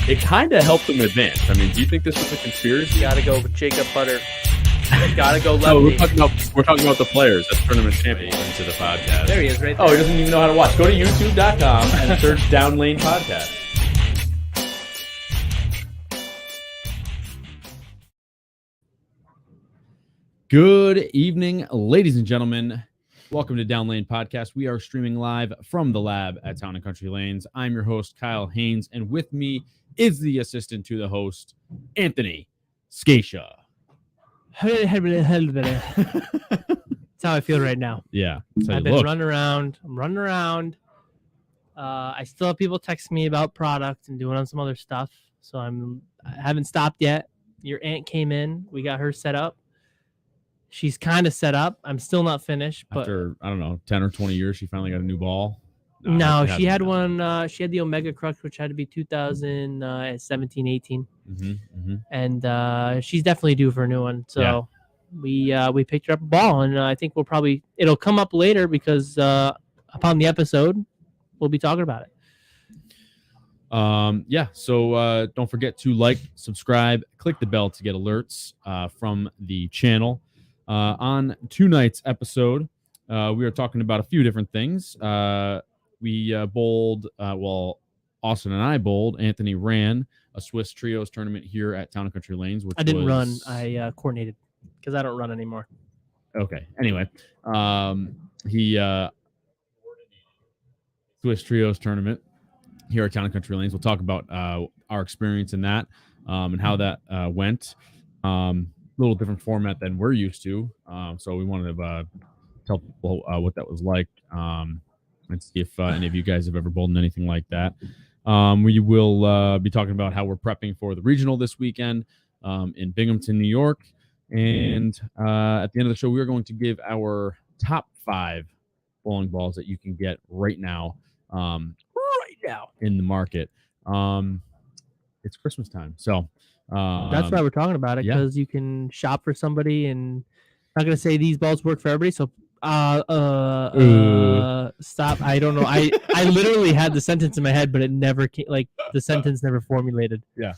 it kind of helped them advance. I mean, do you think this was a conspiracy? Gotta go with Jacob Butter. Gotta go lefty. No, we're talking about the players, the tournament champions into the podcast. There he is, right there. Oh, he doesn't even know how to watch. Go to youtube.com and search Down Lane Podcast. Good evening, ladies and gentlemen. Welcome to Down Lane Podcast. We are streaming live from the lab at Town and Country Lanes. I'm your host, Kyle Haines, and with me is the assistant to the host, Anthony Scaccia. That's how I feel right now. Yeah. I've been running around. I'm running around. I still have people texting me about product and doing on some other stuff. So I haven't stopped yet. Your aunt came in. We got her set up. She's kind of set up. I'm still not finished. But after, I don't know, 10 or 20 years, she finally got a new ball. No, she had one. She had the Omega Crux, which had to be 2017, 18. And she's definitely due for a new one. So we picked her up a ball, and I think it'll come up later because upon the episode, we'll be talking about it. So don't forget to like, subscribe, click the bell to get alerts from the channel. On tonight's episode, we are talking about a few different things. We bowled, Austin and I bowled. Anthony ran a Swiss Trios tournament here at Town and Country Lanes. I didn't run. I coordinated because I don't run anymore. Okay. Anyway, he Swiss Trios tournament here at Town and Country Lanes. We'll talk about our experience in that and how that went. Little different format than we're used to. So we wanted to tell people what that was like and see if any of you guys have ever bowled in anything like that. We will be talking about how we're prepping for the regional this weekend in Binghamton, New York. And at the end of the show, we are going to give our top 5 bowling balls that you can get right now in the market. It's Christmas time. So that's why we're talking about it, because you can shop for somebody, and I'm not gonna say these balls work for everybody. So stop. I don't know. I literally had the sentence in my head, but it never came, like the sentence never formulated. Yeah.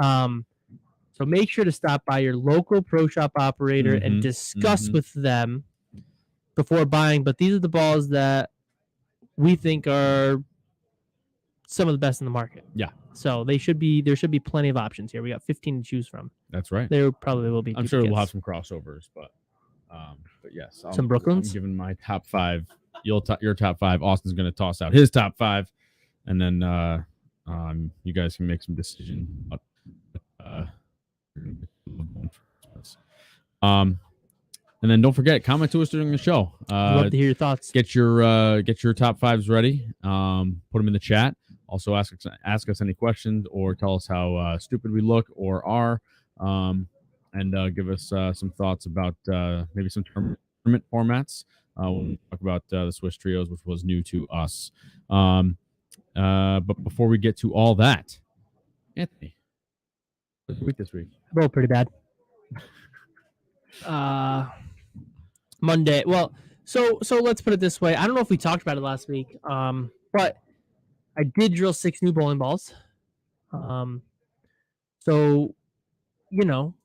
So make sure to stop by your local pro shop operator and discuss with them before buying. But these are the balls that we think are some of the best in the market. Yeah. So there should be plenty of options here. We got 15 to choose from. That's right. There probably will be. I'm sure we'll have some crossovers, but yes, some Brooklyns. I'm giving my top 5. Your top 5. Austin's going to toss out his top 5, and then you guys can make some decision. And then don't forget, comment to us during the show. Love to hear your thoughts. Get your top 5s ready. Put them in the chat. Also, ask us any questions or tell us how stupid we look or are, and give us some thoughts about maybe some tournament formats. We'll talk about the Swiss Trios, which was new to us. But before we get to all that, Anthony, what's the week this week? I bowled pretty bad. Monday. Well, so let's put it this way. I don't know if we talked about it last week, but I did drill 6 new bowling balls. So,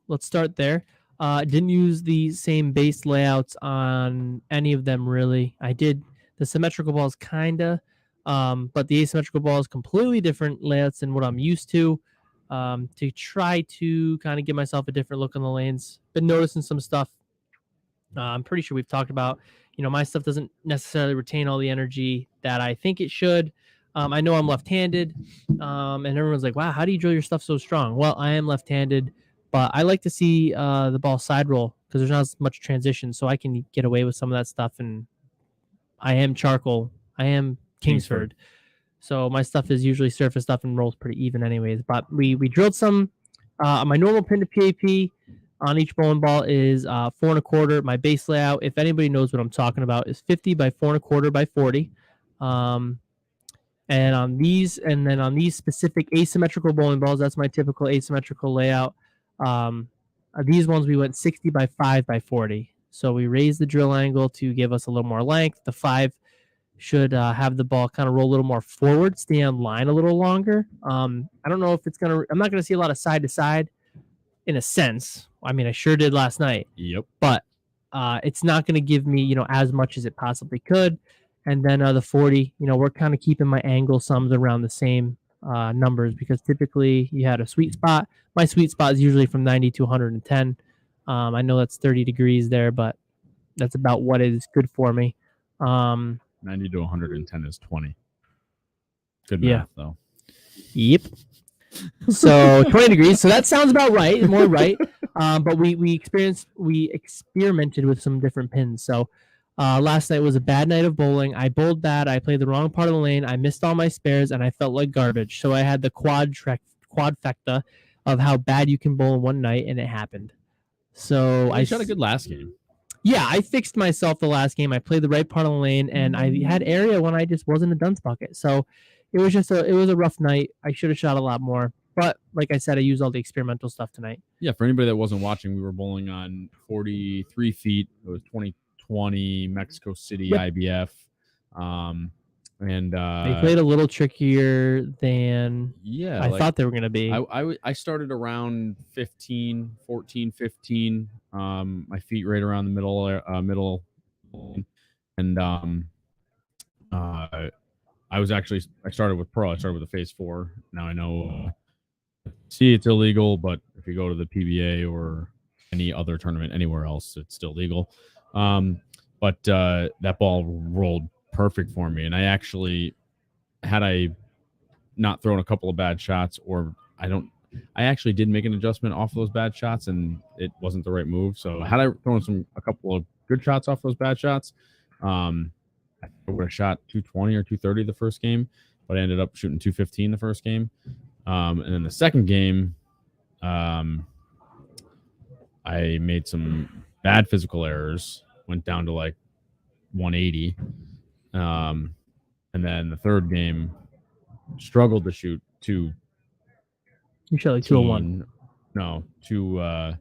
let's start there. Didn't use the same base layouts on any of them, really. I did the symmetrical balls, kind of, but the asymmetrical balls, completely different layouts than what I'm used to try to kind of give myself a different look on the lanes. Been noticing some stuff. I'm pretty sure we've talked about, my stuff doesn't necessarily retain all the energy that I think it should. I know I'm left-handed, and everyone's like, wow, how do you drill your stuff so strong? Well, I am left-handed, but I like to see the ball side roll because there's not as much transition, so I can get away with some of that stuff. And I am charcoal. I am Kingsford. So my stuff is usually surface stuff and rolls pretty even anyways. But we drilled some. My normal pin to PAP on each bowling ball is 4 1/4. My base layout, if anybody knows what I'm talking about, is 50 by 4 1/4 by 40. And on these specific asymmetrical bowling balls, that's my typical asymmetrical layout. These ones we went 60 by 5 by 40. So we raised the drill angle to give us a little more length. The 5 should have the ball kind of roll a little more forward, stay on line a little longer. I don't know if I'm not gonna see a lot of side to side in a sense. I mean, I sure did last night. Yep. But it's not going to give me, as much as it possibly could. And then the 40, we're kind of keeping my angle sums around the same numbers, because typically you had a sweet spot. My sweet spot is usually from 90 to 110. I know that's 30 degrees there, but that's about what is good for me. 90 to 110 is 20. Good math, though. Yep. So 20 degrees. So that sounds about right, more right. But we experimented with some different pins. So last night was a bad night of bowling. I bowled bad. I played the wrong part of the lane. I missed all my spares, and I felt like garbage. So I had the quadfecta of how bad you can bowl in one night, and it happened. So I shot a good last game. Yeah, I fixed myself the last game. I played the right part of the lane, and I had area when I just wasn't a dunce bucket. So it was a rough night. I should have shot a lot more. But like I said, I used all the experimental stuff tonight. Yeah, for anybody that wasn't watching, we were bowling on 43 feet. It was 2020 Mexico City IBF. And they played a little trickier than I thought they were going to be. I started around 14, 15. My feet right around the middle. And I started with pro. I started with a phase 4. Now I know it's illegal, but if you go to the PBA or any other tournament anywhere else, it's still legal. But that ball rolled perfect for me, and I actually, had I not thrown a couple of bad shots, or I actually did make an adjustment off those bad shots, and it wasn't the right move. So had I thrown a couple of good shots off those bad shots, I would have shot 220 or 230 the first game, but I ended up shooting 215 the first game. And then the second game, I made some bad physical errors, went down to like 180. And then the third game, struggled to shoot 2. You shot like 201. No, 2 or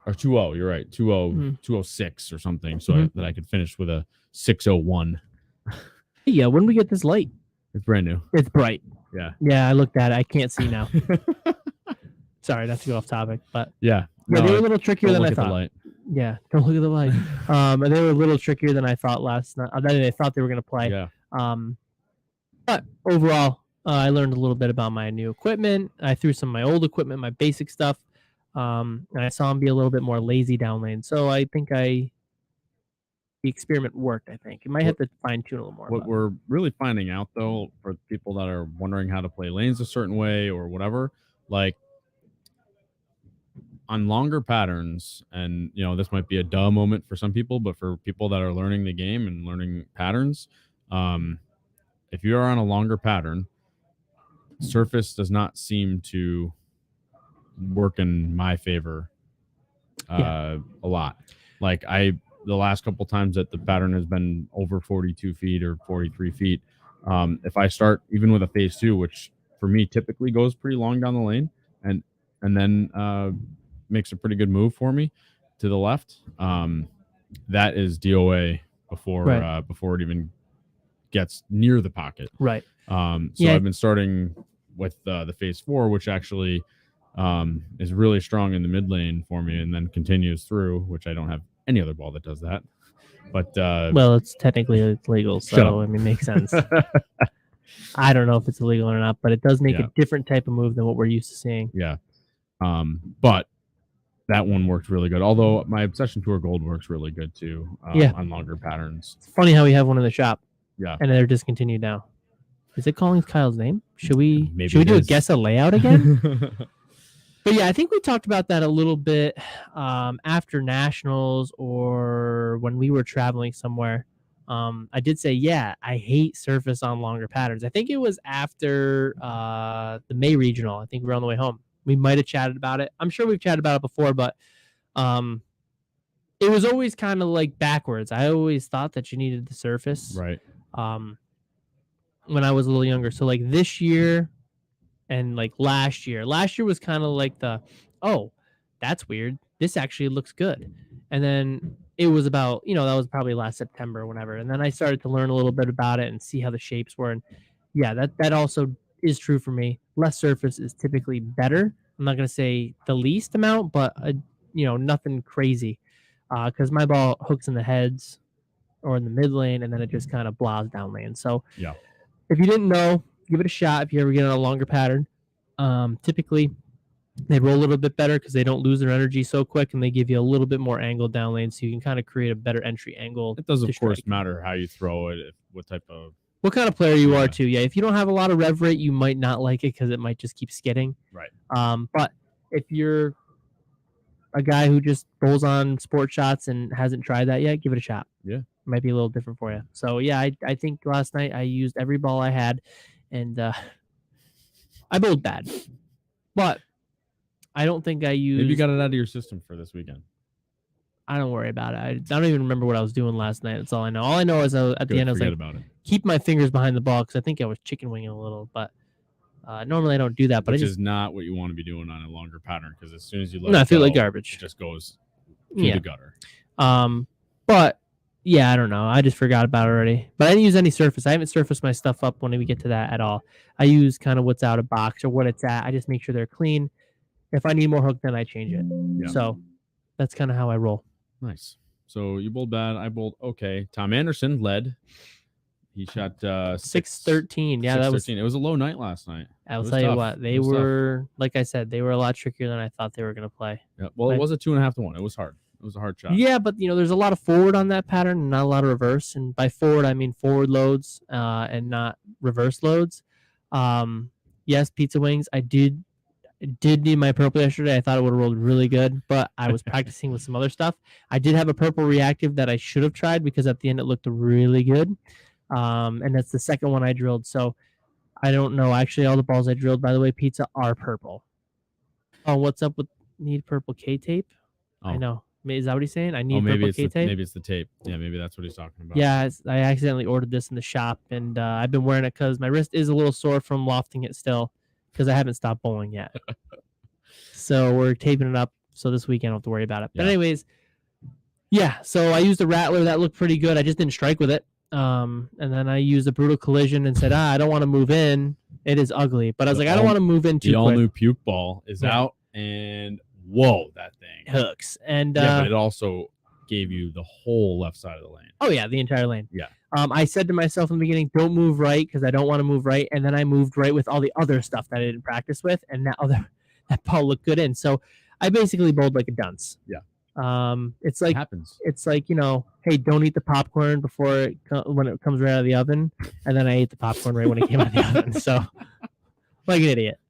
2-0. You're right, 2-0, 206 or something, so that I could finish with a 601. Yeah, when we get this light? It's brand new. It's bright. Yeah. Yeah, I looked at it. I can't see now. Sorry, not to go off topic, but yeah, they were a little trickier than I thought. Light. Yeah, don't look at the light. They were a little trickier than I thought last night. I thought they were going to play. Yeah. But overall, I learned a little bit about my new equipment. I threw some of my old equipment, my basic stuff. And I saw him be a little bit more lazy down lane. So I think the experiment worked, I think. You might have to fine tune a little more. What we're really finding out, though, for people that are wondering how to play lanes a certain way or whatever, like on longer patterns, and this might be a duh moment for some people, but for people that are learning the game and learning patterns, if you are on a longer pattern, surface does not seem to work in my favor a lot. Like the last couple times that the pattern has been over 42 feet or 43 feet, if I start even with a phase 2, which for me typically goes pretty long down the lane, and then makes a pretty good move for me to the left, that is DOA before it even gets near the pocket. Right. So I've been starting with the phase 4, which actually is really strong in the mid lane for me, and then continues through, which I don't have any other ball that does that. But well, it's technically legal, so I mean, makes sense. I don't know if it's illegal or not, but it does make a different type of move than what we're used to seeing. Yeah. But that one worked really good. Although my Obsession Tour Gold works really good too on longer patterns. It's funny how we have one in the shop. Yeah. And they're discontinued now. Is it calling Kyle's name? Should we do a guess a layout again? But yeah, I think we talked about that a little bit after nationals or when we were traveling somewhere. I did say, I hate surface on longer patterns. I think it was after the May regional. I think we were on the way home. We might have chatted about it. I'm sure we've chatted about it before, but it was always kind of like backwards. I always thought that you needed the surface. Right. When I was a little younger. So like this year and like last year was kind of like that's weird. This actually looks good. And then it was about, that was probably last September or whenever. And then I started to learn a little bit about it and see how the shapes were. And yeah, that also is true for me. Less surface is typically better. I'm not going to say the least amount, but nothing crazy. Because my ball hooks in the heads or in the mid lane, and then it just kind of blobs down lane. So yeah, if you didn't know, give it a shot if you ever get on a longer pattern. Typically, they roll a little bit better because they don't lose their energy so quick, and they give you a little bit more angle down lane, so you can kind of create a better entry angle. It does, of course, matter how you throw it, what kind of player you are too. Yeah, if you don't have a lot of rev rate, you might not like it because it might just keep skidding. Right. But if you're a guy who just bowls on sport shots and hasn't tried that yet, give it a shot. Yeah, it might be a little different for you. So yeah, I think last night I used every ball I had, and I bowled bad, but I don't think I used. Maybe you got it out of your system for this weekend. I don't worry about it. I don't even remember what I was doing last night. That's all I know. All I know is at the end I was like, keep my fingers behind the ball because I think I was chicken winging a little. But normally I don't do that. But which is not what you want to be doing on a longer pattern because as soon as you let I feel like garbage. It just goes through the gutter. But yeah, I don't know. I just forgot about it already. But I didn't use any surface. I haven't surfaced my stuff up when we get to that at all. I use kind of what's out of box or what it's at. I just make sure they're clean. If I need more hook, then I change it. Yeah. So that's kind of how I roll. Nice. So you bowled bad. I bowled okay. Tom Anderson led. He shot 6-13. Yeah, 6-13. that was. It was a low night last night. I'll tell you what, they were like I said, they were a lot trickier than I thought they were going to play. Yeah. Well, it was a 2.5 to 1. It was hard. It was a hard shot. Yeah, but there's a lot of forward on that pattern and not a lot of reverse. And by forward, I mean forward loads and not reverse loads. Yes, pizza wings. I did need my purple yesterday. I thought it would have rolled really good, but I was practicing with some other stuff. I did have a purple reactive that I should have tried because at the end it looked really good. And that's the second one I drilled. So I don't know. Actually, all the balls I drilled, by the way, pizza are purple. Oh, what's up with need purple K-tape? Oh. I know. Is that what he's saying? I need purple K-tape? Maybe it's the tape. Yeah, maybe that's what he's talking about. Yeah, I accidentally ordered this in the shop, and I've been wearing it because my wrist is a little sore from lofting it still. Because I haven't stopped bowling yet. So we're taping it up so this weekend I don't have to worry about it. But anyways, yeah, so I used a rattler that looked pretty good. I just didn't strike with it. And then I used a brutal collision and said, I don't want to move in. It is ugly. But I was like, I don't want to move in too quick. The all-new puke ball is out, and whoa, that thing hooks. And but it also gave you the whole left side of the lane. Oh, yeah, the entire lane. Yeah. I said to myself in the beginning, don't move right because I don't want to move right. And then I moved right with all the other stuff that I didn't practice with. And that ball looked good in. So I basically bowled like a dunce. Yeah. It's like, hey, don't eat the popcorn when it comes right out of the oven. And then I ate the popcorn right when it came out of the oven. So like an idiot.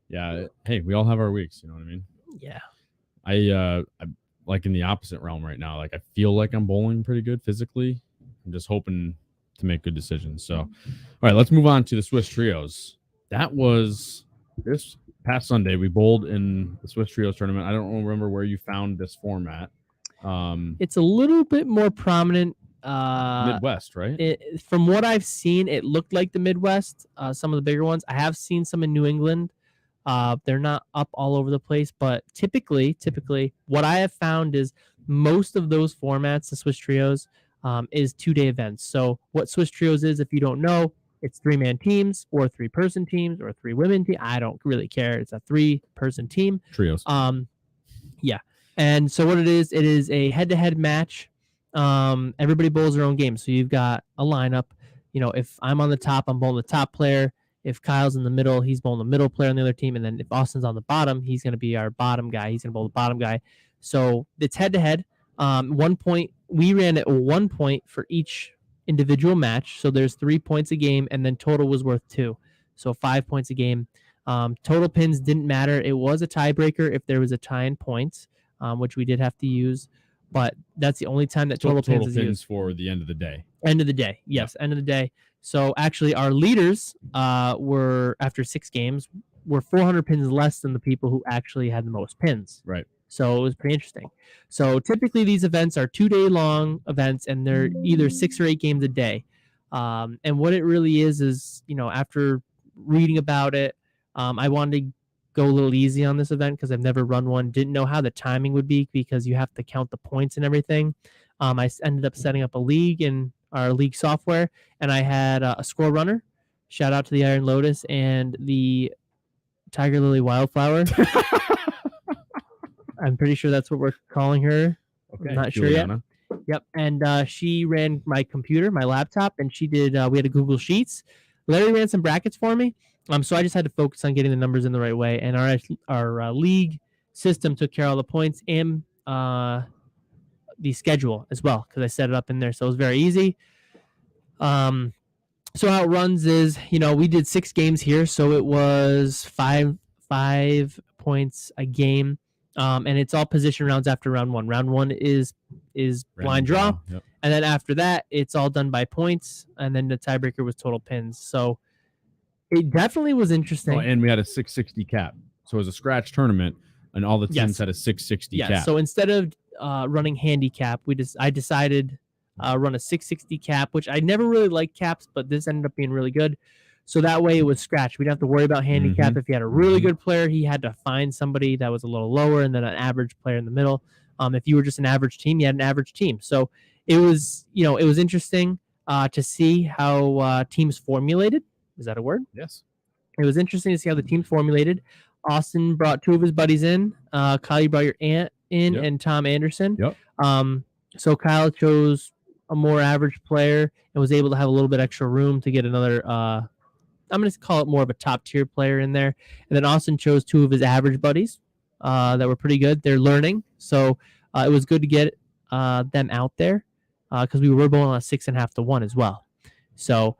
Yeah. Hey, we all have our weeks. You know what I mean? Yeah. I'm like in the opposite realm right now. Like I feel like I'm bowling pretty good physically. I'm just hoping to make good decisions. So, all right, let's move on to the Swiss Trios. That was this past Sunday. We bowled in the Swiss Trios tournament. I don't remember where you found this format. It's a little bit more prominent. Midwest, right? From what I've seen, it looked like the Midwest. Some of the bigger ones. I have seen some in New England. They're not up all over the place, but typically, what I have found is most of those formats, the Swiss Trios, is 2-day events. So what Swiss Trios is, if you don't know, it's 3-man teams or 3-person teams or 3-women team. I don't really care. It's a 3-person team. Trios. Yeah. And so what it is a head-to-head match. Everybody bowls their own game. So you've got a lineup. If I'm on the top, I'm bowling the top player. If Kyle's in the middle, he's bowling the middle player on the other team. And then if Austin's on the bottom, he's going to be our bottom guy. He's going to bowl the bottom guy. So it's head-to-head. 1 point. We ran at 1 point for each individual match. So there's 3 points a game, and then total was worth 2. So 5 points a game. Total pins didn't matter. It was a tiebreaker if there was a tie in points, which we did have to use. But that's the only time that total pins is used. For the end of the day. End of the day. Yes, end of the day. So actually our leaders were, after 6 games, were 400 pins less than the people who actually had the most pins. Right. So it was pretty interesting. So typically these events are 2-day long events, and they're either 6 or 8 games a day. And what it really is, after reading about it, I wanted to go a little easy on this event because I've never run one. Didn't know how the timing would be because you have to count the points and everything. Ended up setting up a league in our league software, and I had a score runner. Shout out to the Iron Lotus and the Tiger Lily Wildflower. I'm pretty sure that's what we're calling her. Okay, I'm not sure yet. Yep. And she ran my computer, my laptop, and she did. We had a Google Sheets. Larry ran some brackets for me. So I just had to focus on getting the numbers in the right way. And our league system took care of all the points and the schedule as well, because I set it up in there, so it was very easy. So how it runs is, we did 6 games here, so it was five points a game. And it's all position rounds after round 1. Round 1 is blind draw. Yep. And then after that, it's all done by points. And then the tiebreaker was total pins. So it definitely was interesting. Oh, and we had a 660 cap. So it was a scratch tournament, and all the teams had a 660 cap. So instead of running handicap, I decided run a 660 cap, which I never really liked caps, but this ended up being really good. So that way it was scratch. We didn't have to worry about handicap. If you had a really good player, he had to find somebody that was a little lower, and then an average player in the middle. If you were just an average team, you had an average team. So it was, it was interesting to see how teams formulated. Is that a word? Yes. It was interesting to see how the teams formulated. Austin brought 2 of his buddies in. Kyle, you brought your aunt in, and Tom Anderson. Yep. So Kyle chose a more average player and was able to have a little bit extra room to get another I'm going to call it more of a top tier player in there. And then Austin chose 2 of his average buddies that were pretty good. They're learning. So it was good to get them out there because we were bowling on 6.5 to 1 as well. So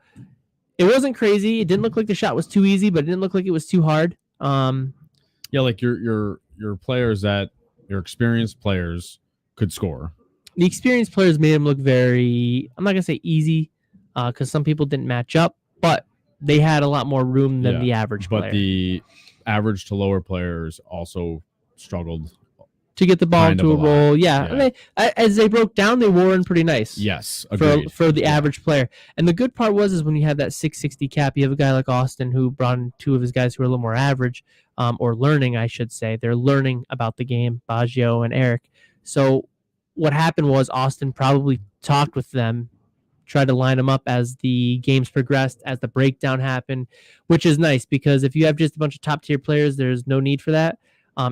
it wasn't crazy. It didn't look like the shot was too easy, but it didn't look like it was too hard. Yeah, like your players that your experienced players could score. The experienced players made him look very, I'm not going to say easy because some people didn't match up, but they had a lot more room than the average player. But the average to lower players also struggled to get the ball into a roll. Yeah. And as they broke down, they wore in pretty nice. Yes, for the average player. And the good part is when you have that 660 cap, you have a guy like Austin who brought in 2 of his guys who are a little more average, or learning, I should say. They're learning about the game, Baggio and Eric. So what happened was Austin probably talked with them, tried to line them up as the games progressed, as the breakdown happened, which is nice because if you have just a bunch of top tier players, there's no need for that.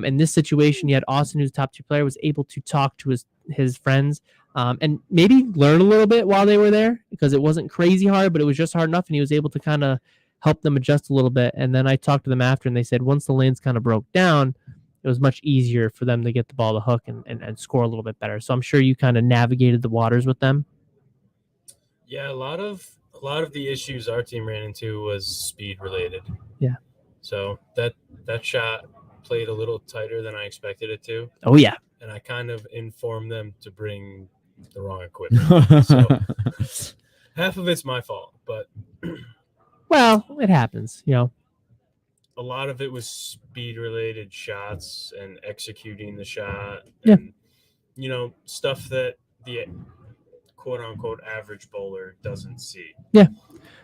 In this situation, you had Austin, who's a top tier player, was able to talk to his friends and maybe learn a little bit while they were there because it wasn't crazy hard, but it was just hard enough, and he was able to kind of help them adjust a little bit. And then I talked to them after, and they said once the lanes kind of broke down, it was much easier for them to get the ball to hook and score a little bit better. So I'm sure you kind of navigated the waters with them. Yeah, a lot of the issues our team ran into was speed related. Yeah. So that shot played a little tighter than I expected it to. Oh yeah. And I kind of informed them to bring the wrong equipment. So half of it's my fault, but well, it happens, A lot of it was speed related shots and executing the shot and stuff that the quote unquote average bowler doesn't see. Yeah.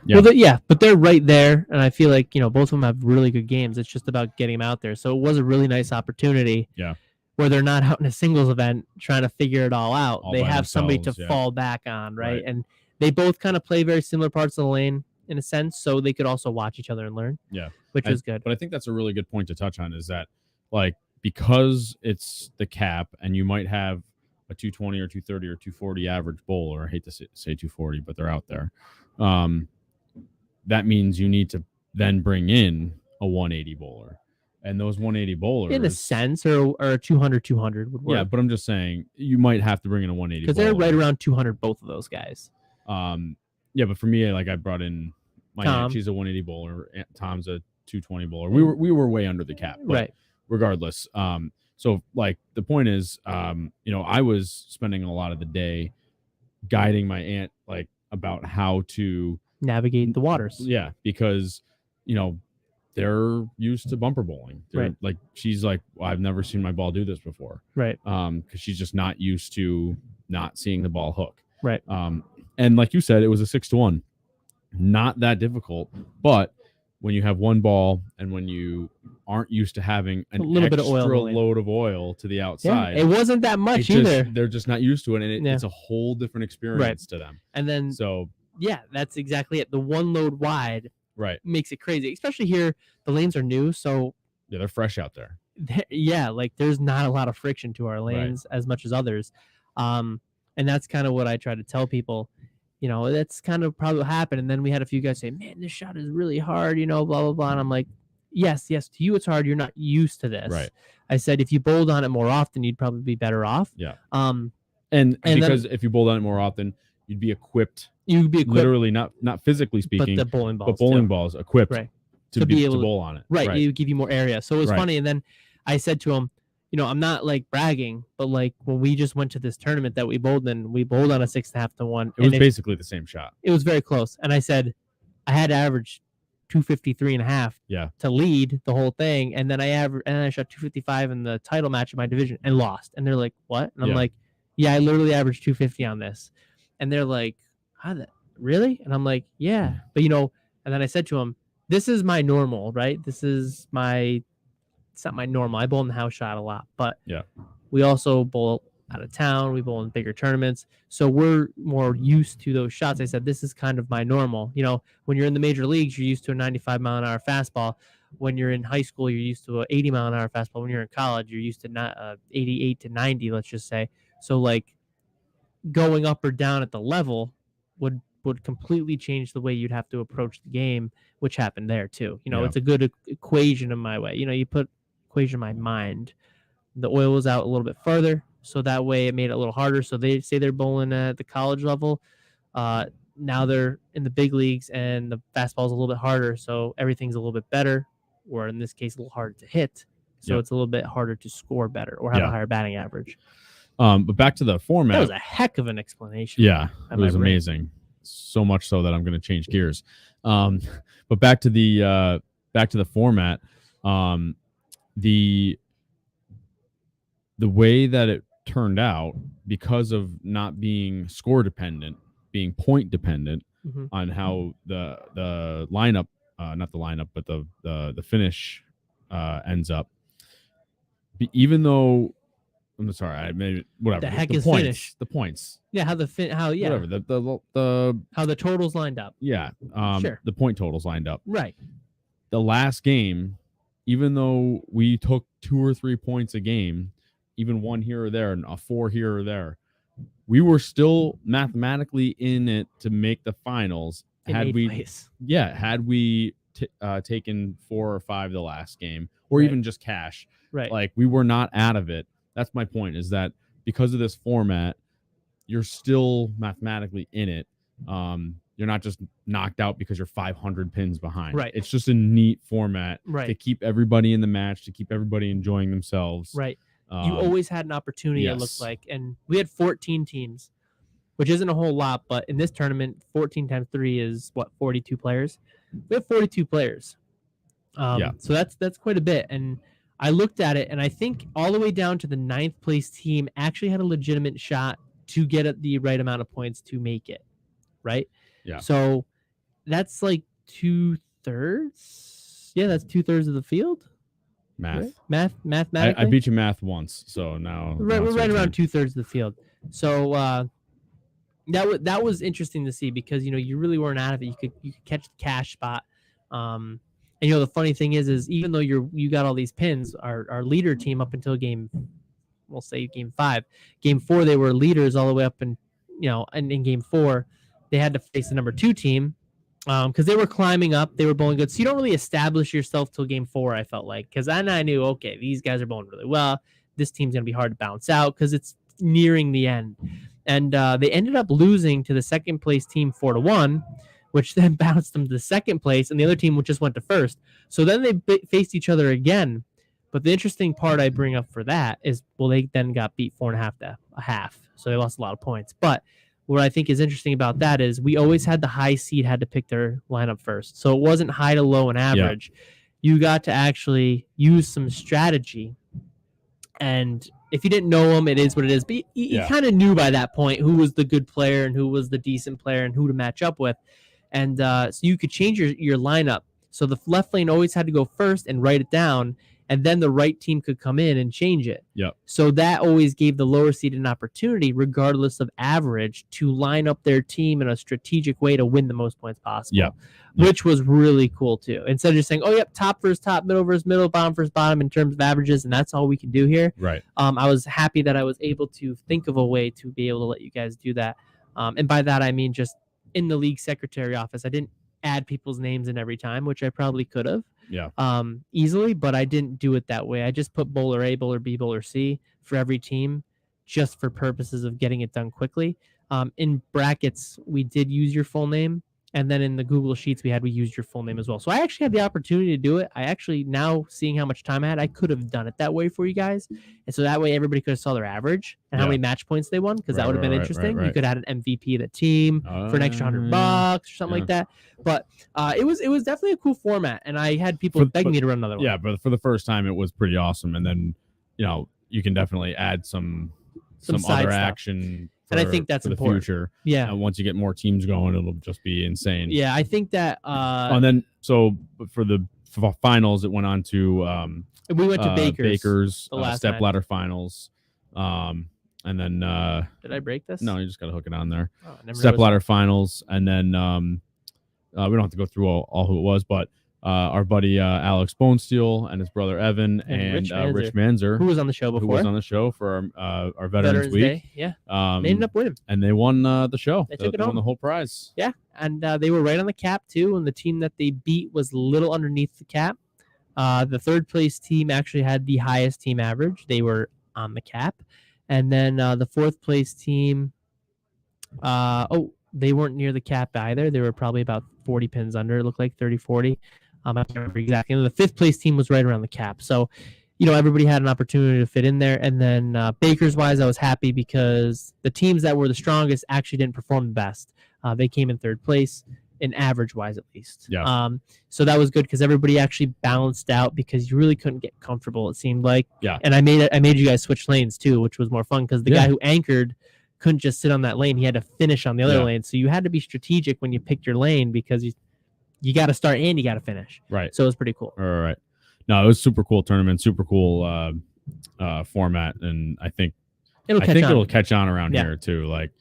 Well, but they're right there, and I feel like both of them have really good games. It's just about getting them out there. So it was a really nice opportunity. Yeah. Where they're not out in a singles event trying to figure it all out. They have somebody to fall back on, right? And they both kind of play very similar parts of the lane in a sense, so they could also watch each other and learn. Yeah. Which was good. But I think that's a really good point to touch on is that, like, because it's the cap and you might have a 220 or 230 or 240 average bowler, I hate to say 240, but they're out there. That means you need to then bring in a 180 bowler. And those 180 bowlers, in a sense, or a 200 would work. Yeah, but I'm just saying you might have to bring in a 180 because they're right around 200, both of those guys. Yeah, but for me, like I brought in my aunt, she's a 180 bowler. Tom's a 220 bowler. We were way under the cap, right? Regardless, so like the point is, I was spending a lot of the day guiding my aunt like about how to navigate the waters. Yeah, because they're used to bumper bowling. Right. Like she's like, well, I've never seen my ball do this before. Right. Because she's just not used to not seeing the ball hook. Right. And like you said, it was a 6 to 1. Not that difficult, but when you have one ball and when you aren't used to having an little bit of oil in extra the lane. load of oil to the outside. It wasn't that much either. They're just not used to it, and Yeah. it's a whole different experience to them. And then, So yeah, that's exactly it. The one load wide right, makes it crazy, especially here. The lanes are new, so yeah, they're fresh out there. yeah, like there's not a lot of friction to our lanes as much as others. And that's kind of what I try to tell people. You know, that's kind of probably what happened. And then we had a few guys say, man, this shot is really hard, you know, blah, blah, blah. And I'm like, yes, to you it's hard. You're not used to this. Right. I said, if you bowled on it more often, you'd probably be better off. Yeah. And because then, if you bowled on it more often, you'd be equipped. You'd be equipped, literally, not physically speaking, but the bowling balls, balls equipped to be able to bowl on it. Right. It would give you more area. So it was funny. And then I said to him, you know, I'm not like bragging, but like when we just went to this tournament that we bowled in, we bowled on a 6.5 to 1. It was basically the same shot. It was very close. And I said, I had to average 253.5 to lead the whole thing. And then I shot 255 in the title match of my division and lost. And they're like, what? And I'm like, yeah, I literally averaged 250 on this. And they're like, really? And I'm like, yeah. But you know, and then I said to him, this is my normal, right? It's not my normal. I bowl in the house shot a lot, but we also bowl out of town. We bowl in bigger tournaments. So we're more used to those shots. I said, this is kind of my normal. You know, when you're in the major leagues, you're used to a 95 mile an hour fastball. When you're in high school, you're used to an 80 mile an hour fastball. When you're in college, you're used to 88 to 90, let's just say. So like going up or down at the level would completely change the way you'd have to approach the game, which happened there too. You know, it's a good equation in my way. You know, you put equation in my mind. The oil was out a little bit further, so that way it made it a little harder. So they say they're bowling at the college level. Now they're in the big leagues, and the fastball's a little bit harder, so everything's a little bit better, or in this case, a little harder to hit. So it's a little bit harder to score better or have a higher batting average. But back to the format. That was a heck of an explanation. Yeah, it was amazing. So much so that I'm going to change gears. But back to the format. The way that it turned out, because of not being score dependent, being point dependent on how the lineup, not the lineup, but the finish ends up. Even though I'm sorry, I made it, whatever. The heck the is points, finish? The points. Yeah, whatever. How the totals lined up. Yeah. Sure. The point totals lined up. Right. The last game, even though we took 2 or 3 points a game, even one here or there, and a 4 here or there, we were still mathematically in it to make the finals. Had we taken 4 or 5 the last game, or even just cash, like we were not out of it. That's my point, is that because of this format, you're still mathematically in it. You're not just knocked out because you're 500 pins behind. Right. It's just a neat format to keep everybody in the match, to keep everybody enjoying themselves. Right. You always had an opportunity, it looked like. And we had 14 teams, which isn't a whole lot, but in this tournament, 14 times 3 is, 42 players? We have 42 players. So that's quite a bit. And I looked at it, and I think all the way down to the 9th place team actually had a legitimate shot to get at the right amount of points to make it, right? Yeah. So that's like 2/3. Yeah, that's 2/3 of the field. Mathematically. I beat you math once, so now we're right around 2/3 of the field. So that was interesting to see, because you really weren't out of it. You could catch the cash spot. And the funny thing is even though you got all these pins, our leader team up until we'll say game 5, game 4 they were leaders all the way up, and and in game 4 they had to face the number 2 team because they were climbing up, they were bowling good. So you don't really establish yourself till game 4, I felt like, because then I knew, okay, these guys are bowling really well. This team's gonna be hard to bounce out because it's nearing the end. And they ended up losing to the 2nd place team 4-1, which then bounced them to the 2nd place, and the other team just went to 1st. So then they faced each other again. But the interesting part I bring up for that is, they then got beat 4.5 to a half, so they lost a lot of points. But what I think is interesting about that is we always had the high seed had to pick their lineup first, so it wasn't high to low and average. Yeah. You got to actually use some strategy, and if you didn't know them, it is what it is. But you kind of knew by that point who was the good player and who was the decent player and who to match up with. And so you could change your lineup. So the left lane always had to go first and write it down, and then the right team could come in and change it. Yep. So that always gave the lower seed an opportunity, regardless of average, to line up their team in a strategic way to win the most points possible. Yep. Which was really cool too. Instead of just saying, "Oh, yep, top versus top, middle versus middle, bottom versus bottom," in terms of averages, and that's all we can do here. Right. I was happy that I was able to think of a way to be able to let you guys do that. And by that I mean just in the league secretary office. I didn't add people's names in every time, which I probably could have. Yeah. Easily, but I didn't do it that way. I just put bowler A, bowler B, bowler C for every team, just for purposes of getting it done quickly. In brackets, we did use your full name, and then in the Google Sheets we used your full name as well. So I actually had the opportunity to do it. I actually, now seeing how much time I had, I could have done it that way for you guys, and so that way everybody could have saw their average and how many match points they won, because that would have been interesting. You could have had an MVP of the team for an extra $100 or something like that. But it was definitely a cool format, and I had people begging me to run another one. Yeah, but for the first time, it was pretty awesome, and then you can definitely add some other action. And I think that's for the important. Future. Yeah. Once you get more teams going, it'll just be insane. Yeah, I think that. And then for finals, it went on to we went to Baker's the last step ladder finals. And then did I break this? No, you just got to hook it on there. Oh, step ladder finals, and then we don't have to go through all who it was, but our buddy Alex Bonesteel and his brother Evan and Rich Manzer, who was on the show before, who was on the show for our Veterans Week. Day. Yeah, they ended up winning, and they won the show. They took it home. Won the whole prize. Yeah, and they were right on the cap too. And the team that they beat was a little underneath the cap. The third place team actually had the highest team average. They were on the cap, and then the fourth place team, they weren't near the cap either. They were probably about 40 pins under. It looked like 30-40. I can't remember exactly. And the fifth place team was right around the cap. So, everybody had an opportunity to fit in there. And then Baker's wise, I was happy because the teams that were the strongest actually didn't perform the best. They came in third place, in average wise at least. Yeah. So that was good because everybody actually balanced out because you really couldn't get comfortable, it seemed like. Yeah. And I made you guys switch lanes too, which was more fun because the guy who anchored couldn't just sit on that lane. He had to finish on the other lane. So you had to be strategic when you picked your lane because you got to start and you got to finish. Right. So it was pretty cool. All right. No, it was super cool tournament, super cool format, and I think it'll catch on around here too. Like,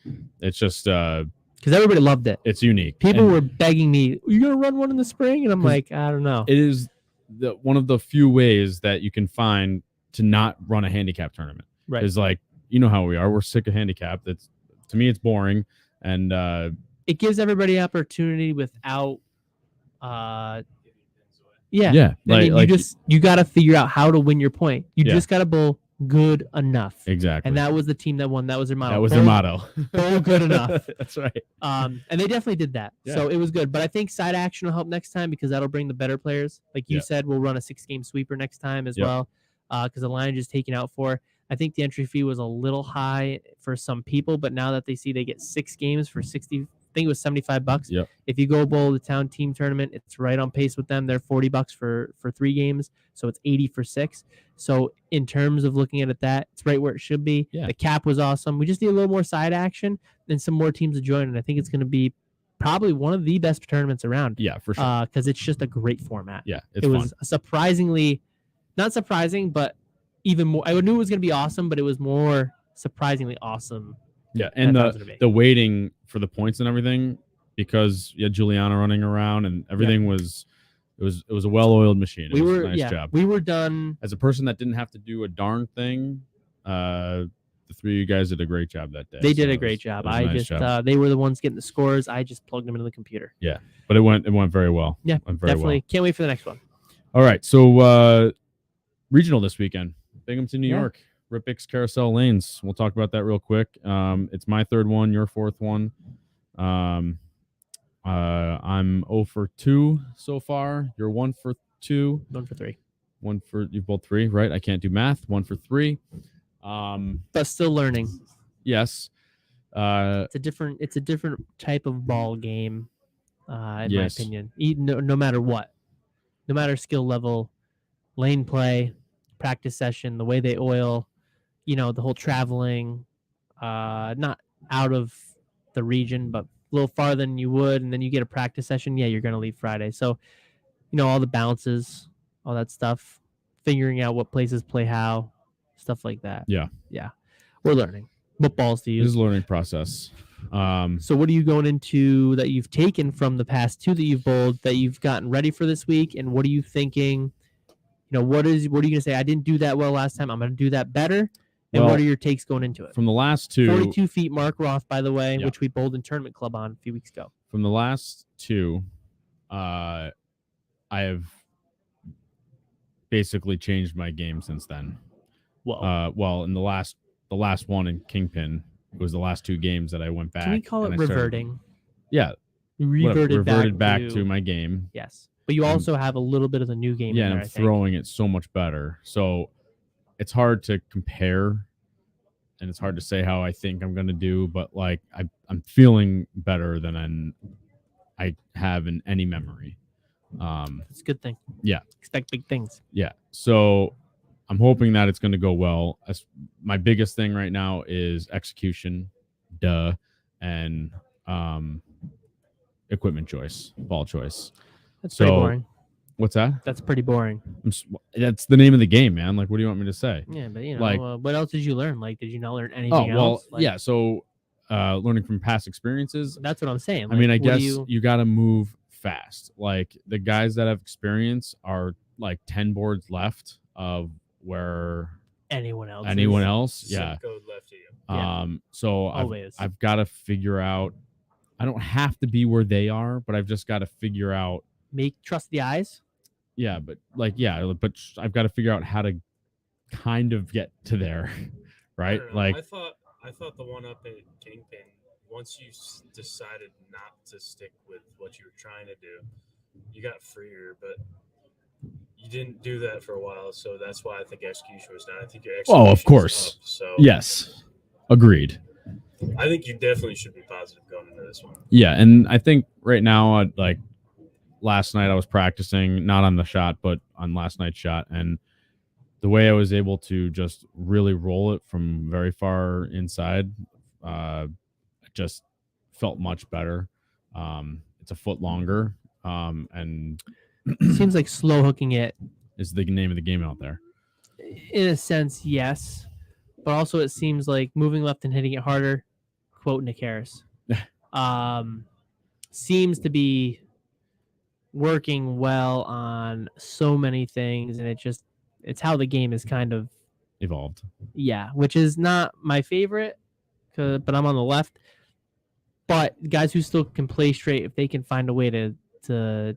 it's just because everybody loved it. It's unique. People were begging me, "Are you gonna run one in the spring?" And I'm like, I don't know. It is one of the few ways that you can find to not run a handicap tournament. Right. Is like, how we are. We're sick of handicap. To me, it's boring, and it gives everybody opportunity without. You got to figure out how to win your point. You just got to bowl good enough. Exactly. And that was the team that won. That was their motto. Bowl good enough. That's right. And they definitely did that. Yeah. So it was good. But I think side action will help next time because that'll bring the better players. Like you said, we'll run a 6-game sweeper next time as well. Because the line is taken out for. I think the entry fee was a little high for some people, but now that they see they get 6 games for 60, I think it was $75. Yep. If you go bowl the town team tournament, it's right on pace with them. They're $40 for 3 games, so it's 80 for 6. So in terms of looking at it, it's right where it should be. Yeah. The cap was awesome. We just need a little more side action and some more teams to join, and I think it's going to be probably one of the best tournaments around. Yeah, for sure. Because it's just a great format. Yeah, it was surprisingly, not surprising, but even more. I knew it was going to be awesome, but it was more surprisingly awesome. Yeah, and the waiting for the points and everything, because you had Juliana running around and everything was a well-oiled machine. It was a nice job. We were done. As a person that didn't have to do a darn thing, the 3 of you guys did a great job that day. They did a great job. They were the ones getting the scores. I just plugged them into the computer. Yeah, but it went very well. Yeah, definitely. Well. Can't wait for the next one. All right, so regional this weekend, Binghamton, New York. Ripic's Carousel Lanes. We'll talk about that real quick. It's my 3rd one, your 4th one. I'm 0 for 2 so far. You're 1 for 2. 1 for 3. You both 3, right? I can't do math. 1 for 3. But still learning. Yes. It's a different type of ball game, in my opinion. No matter what, no matter skill level, lane play, practice session, the way they oil. The whole traveling, not out of the region, but a little farther than you would, and then you get a practice session. Yeah, you're going to leave Friday. So, all the bounces, all that stuff, figuring out what places play how, stuff like that. Yeah. We're learning what balls to It use. is a learning process. So what are you going into that you've taken from the past 2 that you've bowled that you've gotten ready for this week, and what are you thinking? What are you going to say? I didn't do that well last time. I'm going to do that better. And Well, what are your takes going into it? from the last 2, 42 feet Mark Roth, by the way, Yeah. which we bowled in Tournament Club on a few weeks ago. from the last 2, I have basically changed my game since then. Whoa. Well, in the last one in Kingpin, it was the last 2 games that I went back. Can we call it and I started- reverting? Yeah, You whatever, reverted back to my game. Yes. But you also have a little bit of the new game Yeah, in and there, I'm I think. throwing it so much better. So it's hard to compare, and it's hard to say how I think I'm going to do, but like I'm feeling better than I have in any memory. It's a good thing. Yeah. Expect big things. Yeah. So I'm hoping that it's going to go well. My biggest thing right now is execution, and equipment choice, ball choice. That's pretty So- boring. What's that? That's pretty boring. That's the name of the game, man. Like, what do you want me to say? Yeah, but Like- what else did you learn? Like, did you not learn anything Oh, well, else? Like, yeah. So learning from past experiences. that's what I'm saying. I mean, I Like, what do guess you got to move fast. Like the guys that have experience are like 10 boards left of where anyone else. Yeah. Zip code left of you. Yeah. So Always. I've got to figure out. I don't have to be where they are, but I've just got to figure out. Trust the eyes. Yeah, but I've got to figure out how to kind of get to there, right? I don't know. Like, I thought the one up at Kingpin, once you decided not to stick with what you were trying to do, you got freer, but you didn't do that for a while, so that's why I think execution was down. I think your execution of course. up, so yes, agreed. I think you definitely should be positive going into this one. Yeah, and I think right now, like last night, I was practicing not on the shot, but on last night's shot, and the way I was able to just really roll it from very far inside, just felt much better. It's a foot longer, and Seems like slow hooking it, is the name of the game out there. in a sense, yes, but also it seems like moving left and hitting it harder. Quote Nick Harris. Seems to be working well on so many things, and it's how the game is kind of Evolved. which is not my favorite, but I'm on the left. But guys who still can play straight, if they can find a way to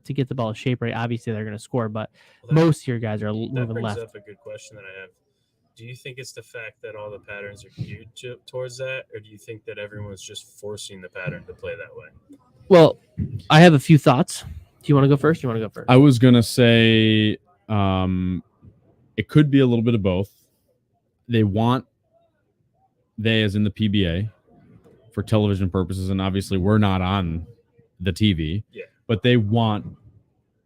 get the ball shape right, obviously they're going to score. But Well, that- most of your guys are that moving brings left. up a good question that I have. Do you think it's the fact that all the patterns are geared towards that, or do you think that everyone's just forcing the pattern to play that way? Well, I have a few thoughts. Do you want to go first? You want to go first? I was gonna say, it could be a little bit of both. They as in the PBA, for television purposes, and obviously we're not on the TV. Yeah. But they want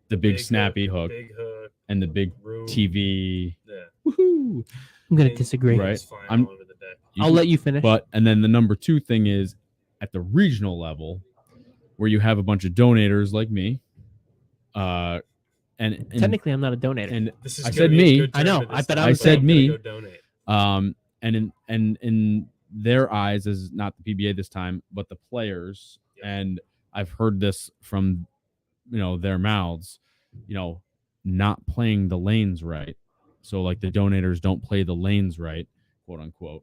the big Big snappy hook Big hook, and the big room. TV. Yeah. Woohoo! I'm going to Things- disagree. Right. things flying I'm- all over the deck. I'll let you finish. And then the number 2 thing is at the regional level, where you have a bunch of donators like me. And Technically, I'm not a donator. and This is I gonna said be a me. good I know, tournament this but time. I said I'm me. gonna go donate. and in their eyes, as not the PBA this time, but the players. Yep. And I've heard this from their mouths, not playing the lanes right. So like the donators don't play the lanes right, quote unquote.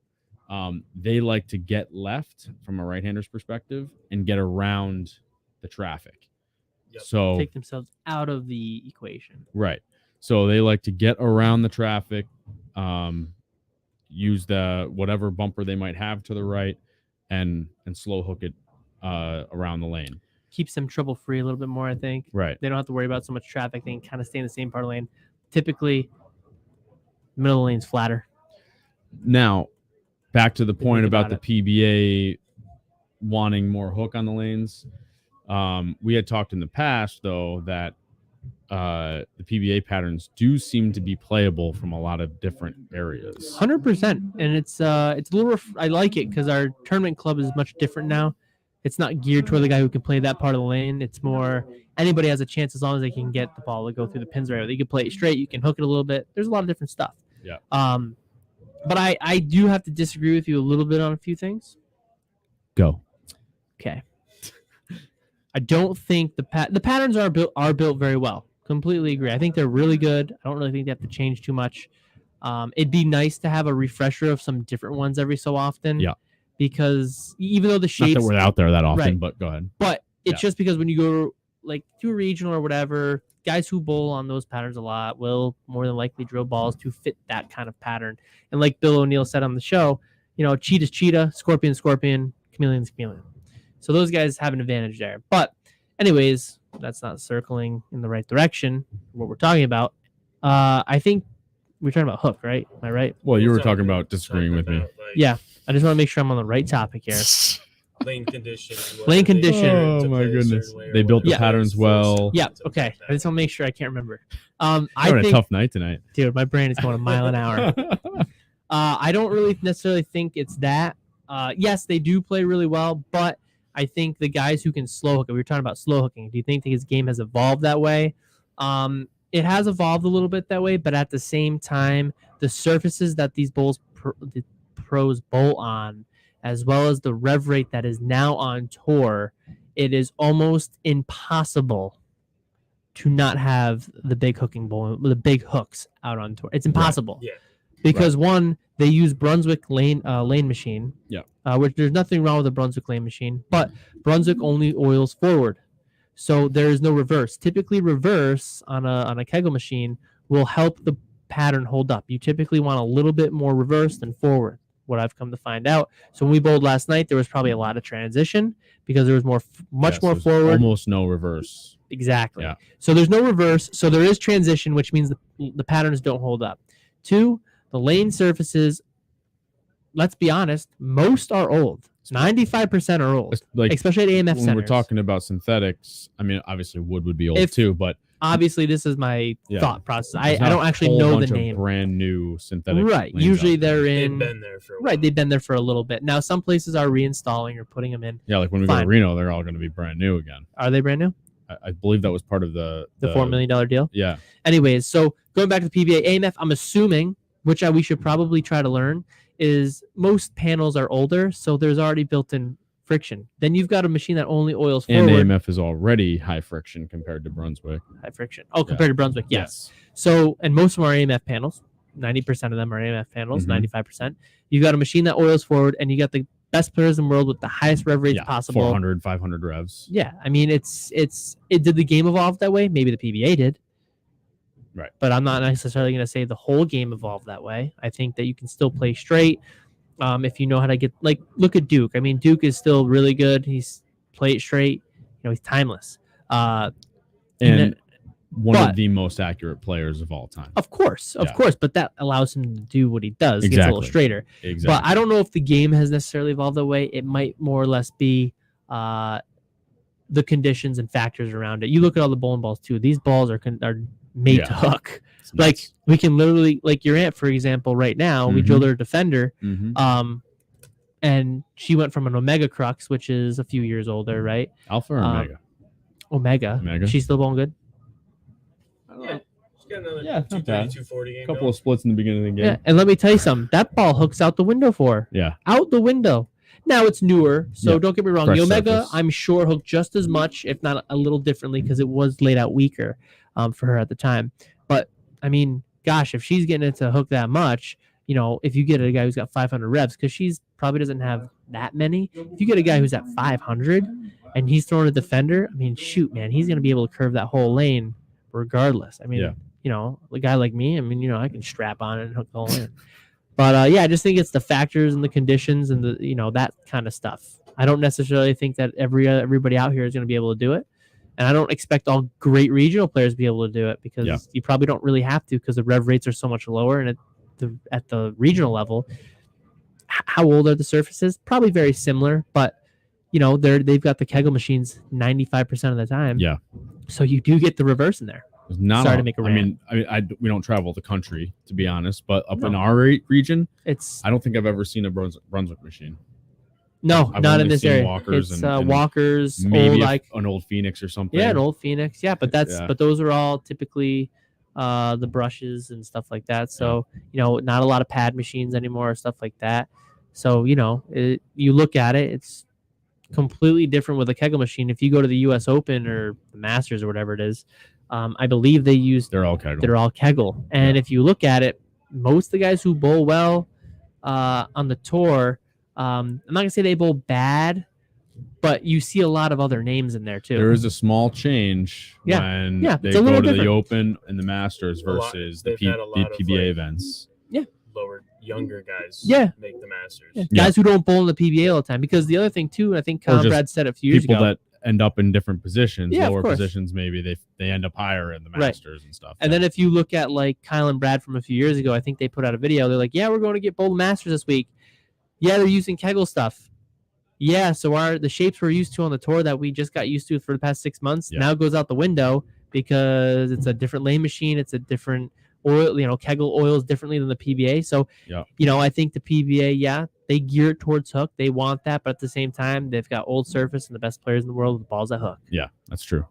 They like to get left from a right-hander's perspective and get around the traffic. Yep. So Take themselves out of the equation. right. So they like to get around the traffic, use the whatever bumper they might have to the right, and slow hook it around the lane. Keeps them trouble free a little bit more, I think. Right. They don't have to worry about so much traffic. They can kind of stay in the same part of the lane. Typically, the middle of the lane's flatter. Now, back to the point think about about the PBA wanting more hook on the lanes. We had talked in the past, though, that the PBA patterns do seem to be playable from a lot of different areas. 100%. And it's a little. I like it because our tournament club is much different now. It's not geared toward the guy who can play that part of the lane. It's more anybody has a chance as long as they can get the ball to go through the pins right. You can play it straight. You can hook it a little bit. There's a lot of different stuff. Yeah. But I do have to disagree with you a little bit on a few things. Go. Okay. I don't think the patterns are built very well. Completely agree. I think they're really good. I don't really think they have to change too much. It'd be nice to have a refresher of some different ones every so often. Yeah. Because even though the shapes, not that we're out there that often, right. But go ahead. But it's just because when you go like to a regional or whatever, guys who bowl on those patterns a lot will more than likely drill balls to fit that kind of pattern. And like Bill O'Neill said on the show, cheetah's cheetah, scorpion, scorpion, chameleon's chameleon. So those guys have an advantage there. But anyways, that's not circling in the right direction. What we're talking about, I think we're talking about hook, right? Am I right? Well, you were talking about disagreeing with me. Yeah. I just want to make sure I'm on the right topic here. Lane condition. Oh my goodness. They built the patterns well. Yeah. Okay. I just want to make sure I can't remember. I had a tough night tonight. Dude, my brain is going a mile an hour. I don't really necessarily think it's that. Yes, they do play really well, but I think the guys who can slow hook, we were talking about slow hooking. Do you think his game has evolved that way? It has evolved a little bit that way, but at the same time, the surfaces that these the pros bowl on, as well as the rev rate that is now on tour, it is almost impossible to not have the big hooks out on tour. It's impossible. Right. Yeah. Because one, they use Brunswick lane machine. Yeah. Which there's nothing wrong with the Brunswick lane machine, but Brunswick only oils forward. So there is no reverse. Typically reverse on a Kegel machine will help the pattern hold up. You typically want a little bit more reverse than forward, what I've come to find out. So when we bowled last night, there was probably a lot of transition because there was much more forward. Almost no reverse. Exactly. Yeah. So there's no reverse. So there is transition, which means the patterns don't hold up. 2, the lane surfaces, let's be honest, most are old. 95% are old, especially at AMF centers. When we're talking about synthetics, I mean, obviously wood would be old too, but obviously this is my thought process. I don't actually know the name. Brand new synthetic. Right. Usually they've been there for a while. Right. They've been there for a little bit. Now some places are reinstalling or putting them in. Yeah, like when we go to Reno, they're all going to be brand new again. Are they brand new? I believe that was part of the $4 million deal. Yeah. Anyways, so going back to the PBA AMF, I'm assuming, which we should probably try to learn, is most panels are older, so there's already built-in friction. Then you've got a machine that only oils forward. And AMF is already high friction compared to Brunswick. High friction. Oh, compared to Brunswick, yes. So, and most of them are AMF panels. 90% of them are AMF panels, 95%. You've got a machine that oils forward, and you got the best players in the world with the highest rev rates possible. 400, 500 revs. Yeah, I mean, it did the game evolve that way? Maybe the PBA did. Right. But I'm not necessarily going to say the whole game evolved that way. I think that you can still play straight. If you know how to get, look at Duke. I mean, Duke is still really good. He's played straight. He's timeless. And one of the most accurate players of all time. Of course. But that allows him to do what he does. He gets a little straighter. Exactly. But I don't know if the game has necessarily evolved that way. It might more or less be the conditions and factors around it. You look at all the bowling balls too. These balls are made to hook. Like we can literally, like your aunt, for example, right now, we drilled her defender, and she went from an Omega Crux, which is a few years older, right? Alpha or Omega? Omega. She's still bowling good? Yeah. She's got another not 230, bad. 240 game. A couple of splits in the beginning of the game. Yeah, and let me tell you something. That ball hooks out the window for her. Yeah. Out the window. Now it's newer, so don't get me wrong. Fresh The Omega, surface. I'm sure, hooked just as much, if not a little differently, because it was laid out weaker for her at the time. But I mean, gosh, if she's getting it to hook that much, if you get a guy who's got 500 revs, because she's probably doesn't have that many. If you get a guy who's at 500 and he's throwing a defender, I mean, shoot, man, he's going to be able to curve that whole lane regardless. I mean, a guy like me, I mean, I can strap on it and hook the whole lane. But I just think it's the factors and the conditions and the that kind of stuff. I don't necessarily think that everybody out here is going to be able to do it. And I don't expect all great regional players to be able to do it because you probably don't really have to because the rev rates are so much lower. And at the regional level, how old are the surfaces? Probably very similar, but they've got the Kegel machines 95% of the time. Yeah. So you do get the reverse in there. Sorry to make a rant. We don't travel the country, to be honest, but up in our region, I don't think I've ever seen a Brunswick machine. No, I've not in only this seen area. Walkers It's and Walkers, maybe old an old Phoenix or something. Yeah, an old Phoenix. Yeah, but Yeah. but those are all typically the brushes and stuff like that. So not a lot of pad machines anymore, stuff like that. So you look at it, it's completely different with a kegel machine. If you go to the U.S. Open or the Masters or whatever it is, I believe They're all Kegel. They're all Kegel. And if you look at it, most of the guys who bowl well on the tour, I'm not gonna say they bowl bad, but you see a lot of other names in there too. There is a small change when they go to the Open and the Masters versus the PBA events. Yeah. Younger guys make the Masters. Yeah. Guys who don't bowl in the PBA all the time. Because the other thing too, I think Conrad said a few years ago. People that end up in different positions, lower positions, maybe they end up higher in the Masters and stuff. And then if you look at like Kyle and Brad from a few years ago, I think they put out a video. They're like, we're going to get bowl Masters this week. Yeah, they're using Kegel stuff. Yeah, so the shapes we're used to on the tour that we just got used to for the past 6 months now goes out the window because it's a different lane machine. It's a different oil, Kegel oils differently than the PBA. So, I think the PBA, they gear it towards hook. They want that, but at the same time, they've got old surface and the best players in the world with balls at hook. Yeah, that's true.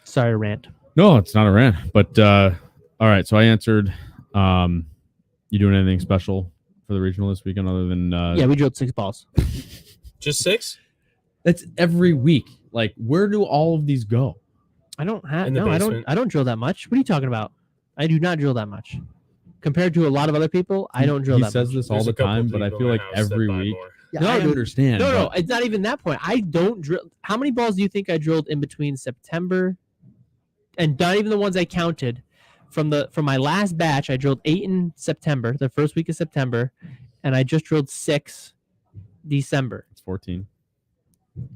Sorry to rant. No, it's not a rant. But all right, so I answered. You doing anything special for the regional this weekend other than we drilled 6 balls. Just 6? That's every week. Like, where do all of these go? I don't drill that much. What are you talking about? I do not drill that much. Compared to a lot of other people, I don't drill that much. He says this all the time, but I feel like every week. Yeah, I understand. No, it's not even that point. I don't drill. How many balls do you think I drilled in between September and not even the ones I counted? From my last batch, I drilled 8 in September, the first week of September, and I just drilled 6 December. It's 14.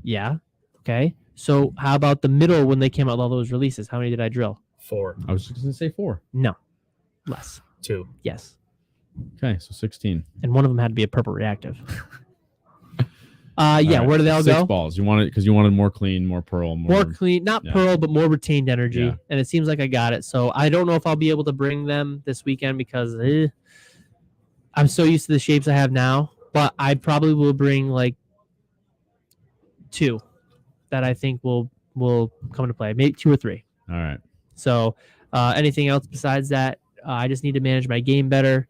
Yeah. Okay. So how about the middle when they came out with all those releases? How many did I drill? 4. I was just going to say 4. No. Less. 2. Yes. Okay, so 16. And one of them had to be a purple reactive. Right, where do they all 6 go? 6 balls. You want it because you wanted more clean, more pearl, more clean, not pearl, but more retained energy. Yeah. And it seems like I got it. So I don't know if I'll be able to bring them this weekend because I'm so used to the shapes I have now. But I probably will bring like 2 that I think will come into play. Maybe 2 or 3. All right. So anything else besides that? I just need to manage my game better.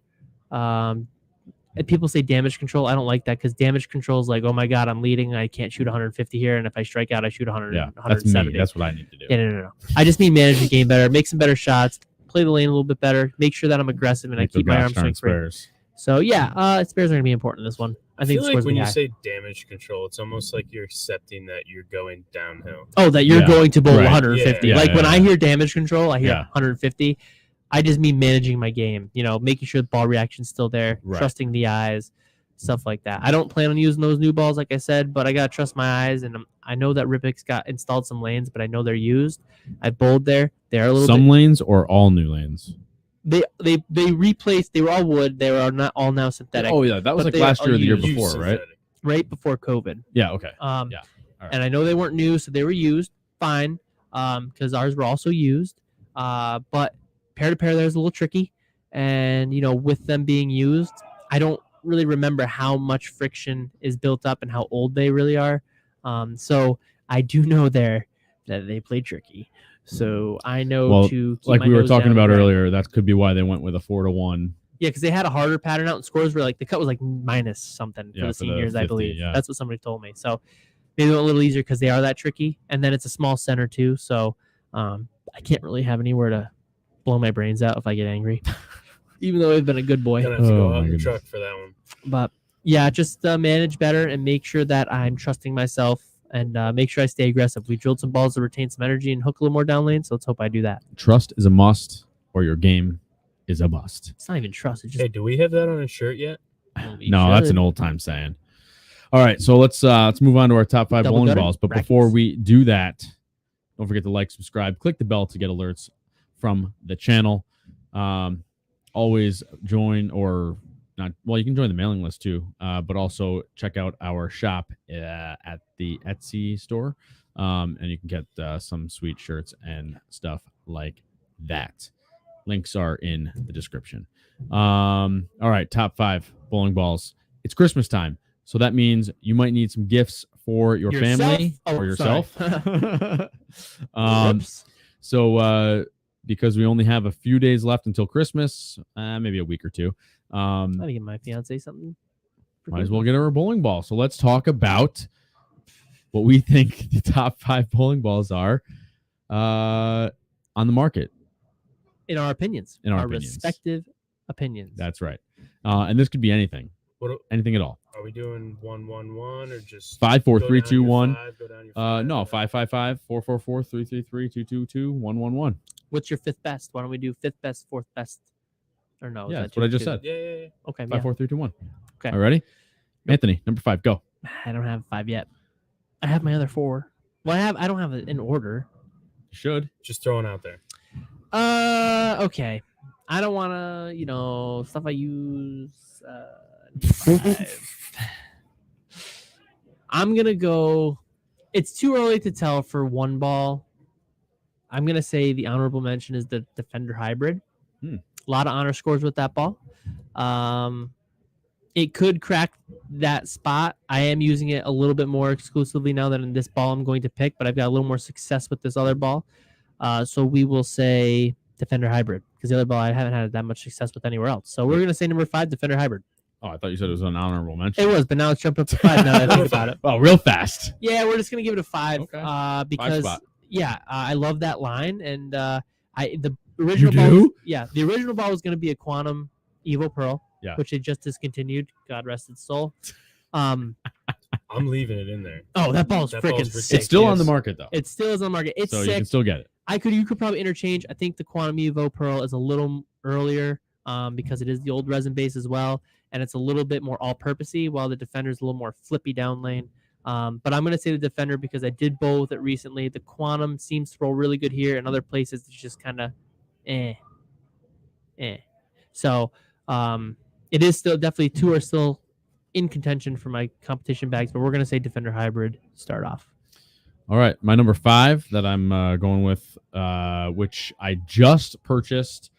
People say damage control. I don't like that because damage control is like, oh my God, I'm leading. I can't shoot 150 here. And if I strike out, I shoot 100, 170. That's me. That's what I need to do. Yeah, no. I just need to manage the game better, make some better shots, play the lane a little bit better, make sure that I'm aggressive and I keep my arm swing free. So spares are going to be important in this one. I think like when you say damage control, it's almost like you're accepting that you're going downhill. Oh, that you're going to bowl 150. Yeah. When I hear damage control, I hear 150. I just mean managing my game, making sure the ball reaction's still there, trusting the eyes, stuff like that. I don't plan on using those new balls, like I said, but I got to trust my eyes. And I know that Ripic's got installed some lanes, but I know they're used. I bowled there. They are a little lanes or all new lanes? They replaced, they were all wood. They are not all now synthetic. Oh, yeah. That was like last year or the year before, right? Right before COVID. Yeah, okay. All right. And I know they weren't new, so they were used. Fine. Because ours were also used. But pair to pair there is a little tricky, and with them being used, I don't really remember how much friction is built up and how old they really are. So I do know that they play tricky. So I know to keep like my we were nose talking down about earlier. That could be why they went with a 4-1. Yeah, because they had a harder pattern out, and scores were like the cut was like minus something for the seniors, 50, I believe. Yeah. That's what somebody told me. So maybe a little easier because they are that tricky, and then it's a small center too. So I can't really have anywhere to blow my brains out if I get angry, even though I've been a good boy. Gonna have to go out in the truck for that one. But yeah, just manage better and make sure that I'm trusting myself and make sure I stay aggressive. We drilled some balls to retain some energy and hook a little more down lane, so let's hope I do that. Trust is a must, or your game is a bust. It's not even trust. It's just... Hey, do we have that on a shirt yet? No, that's an old time saying. All right, so let's move on to our top 5 bowling balls. But before we do that, don't forget to like, subscribe, click the bell to get alerts from the channel. Always join or not. Well, you can join the mailing list too, but also check out our shop at the Etsy store, and you can get some sweet shirts and stuff like that. Links are in the description. All right, top 5 bowling balls. It's Christmas time, So that means you might need some gifts for your family or yourself. Whoops. So because we only have a few days left until Christmas, maybe a week or two, I'm gonna give my fiance something. might as well get her a bowling ball. So let's talk about what we think the top 5 bowling balls are on the market. In our opinions. In our opinions. Respective opinions. That's right. And this could be anything. Anything at all. Are we doing 1-1-1 or just 5, 4, 3, 2, 1? No, 5, 5, 5, 4, 4, 4, 3, 3, 3, 2, 2, 2, 1, 1, 1. What's your 5th best? Why don't we do 5th best, 4th best? Or no? Yeah, that's what I just said. Yeah. Okay. 5, 4, 3, 2, 1. Okay. All right, ready? Anthony, number 5, go. I don't have 5 yet. I have my other 4. Well, I don't have it in order. You should. Just throwing out there. Okay. I don't want to, stuff I use. 5. I'm going to go. It's too early to tell for one ball. I'm going to say the honorable mention is the Defender Hybrid. A lot of honor scores with that ball. It could crack that spot. I am using it a little bit more exclusively now than in this ball I'm going to pick, but I've got a little more success with this other ball. So we will say Defender Hybrid because the other ball I haven't had that much success with anywhere else. So we're going to say number 5, Defender Hybrid. Oh, I thought you said it was an honorable mention. It was, but now it's jumped up to 5 now that I think about it. Oh, real fast. Yeah, we're just going to give it a 5 Okay. because, 5 spot. I love that line. And the You original do? ball, the original ball was going to be a Quantum Evo Pearl, Yeah. which they just discontinued. God rest its soul. I'm leaving it in there. Oh, that ball's That freaking ball's sick. It's still Yes. on the market, though. It still is on the market. It's so sick. you can still get it. You could probably interchange. I think the Quantum Evo Pearl is a little earlier because it is the old resin base as well, and it's a little bit more all-purposey, while the Defender is a little more flippy down lane. But I'm going to say the Defender because I did bowl with it recently. The Quantum seems to roll really good here. In other places, it's just kind of So it is still definitely 2 are still in contention for my competition bags, but we're going to say Defender Hybrid start off. All right, my number 5 that I'm going with, which I just purchased.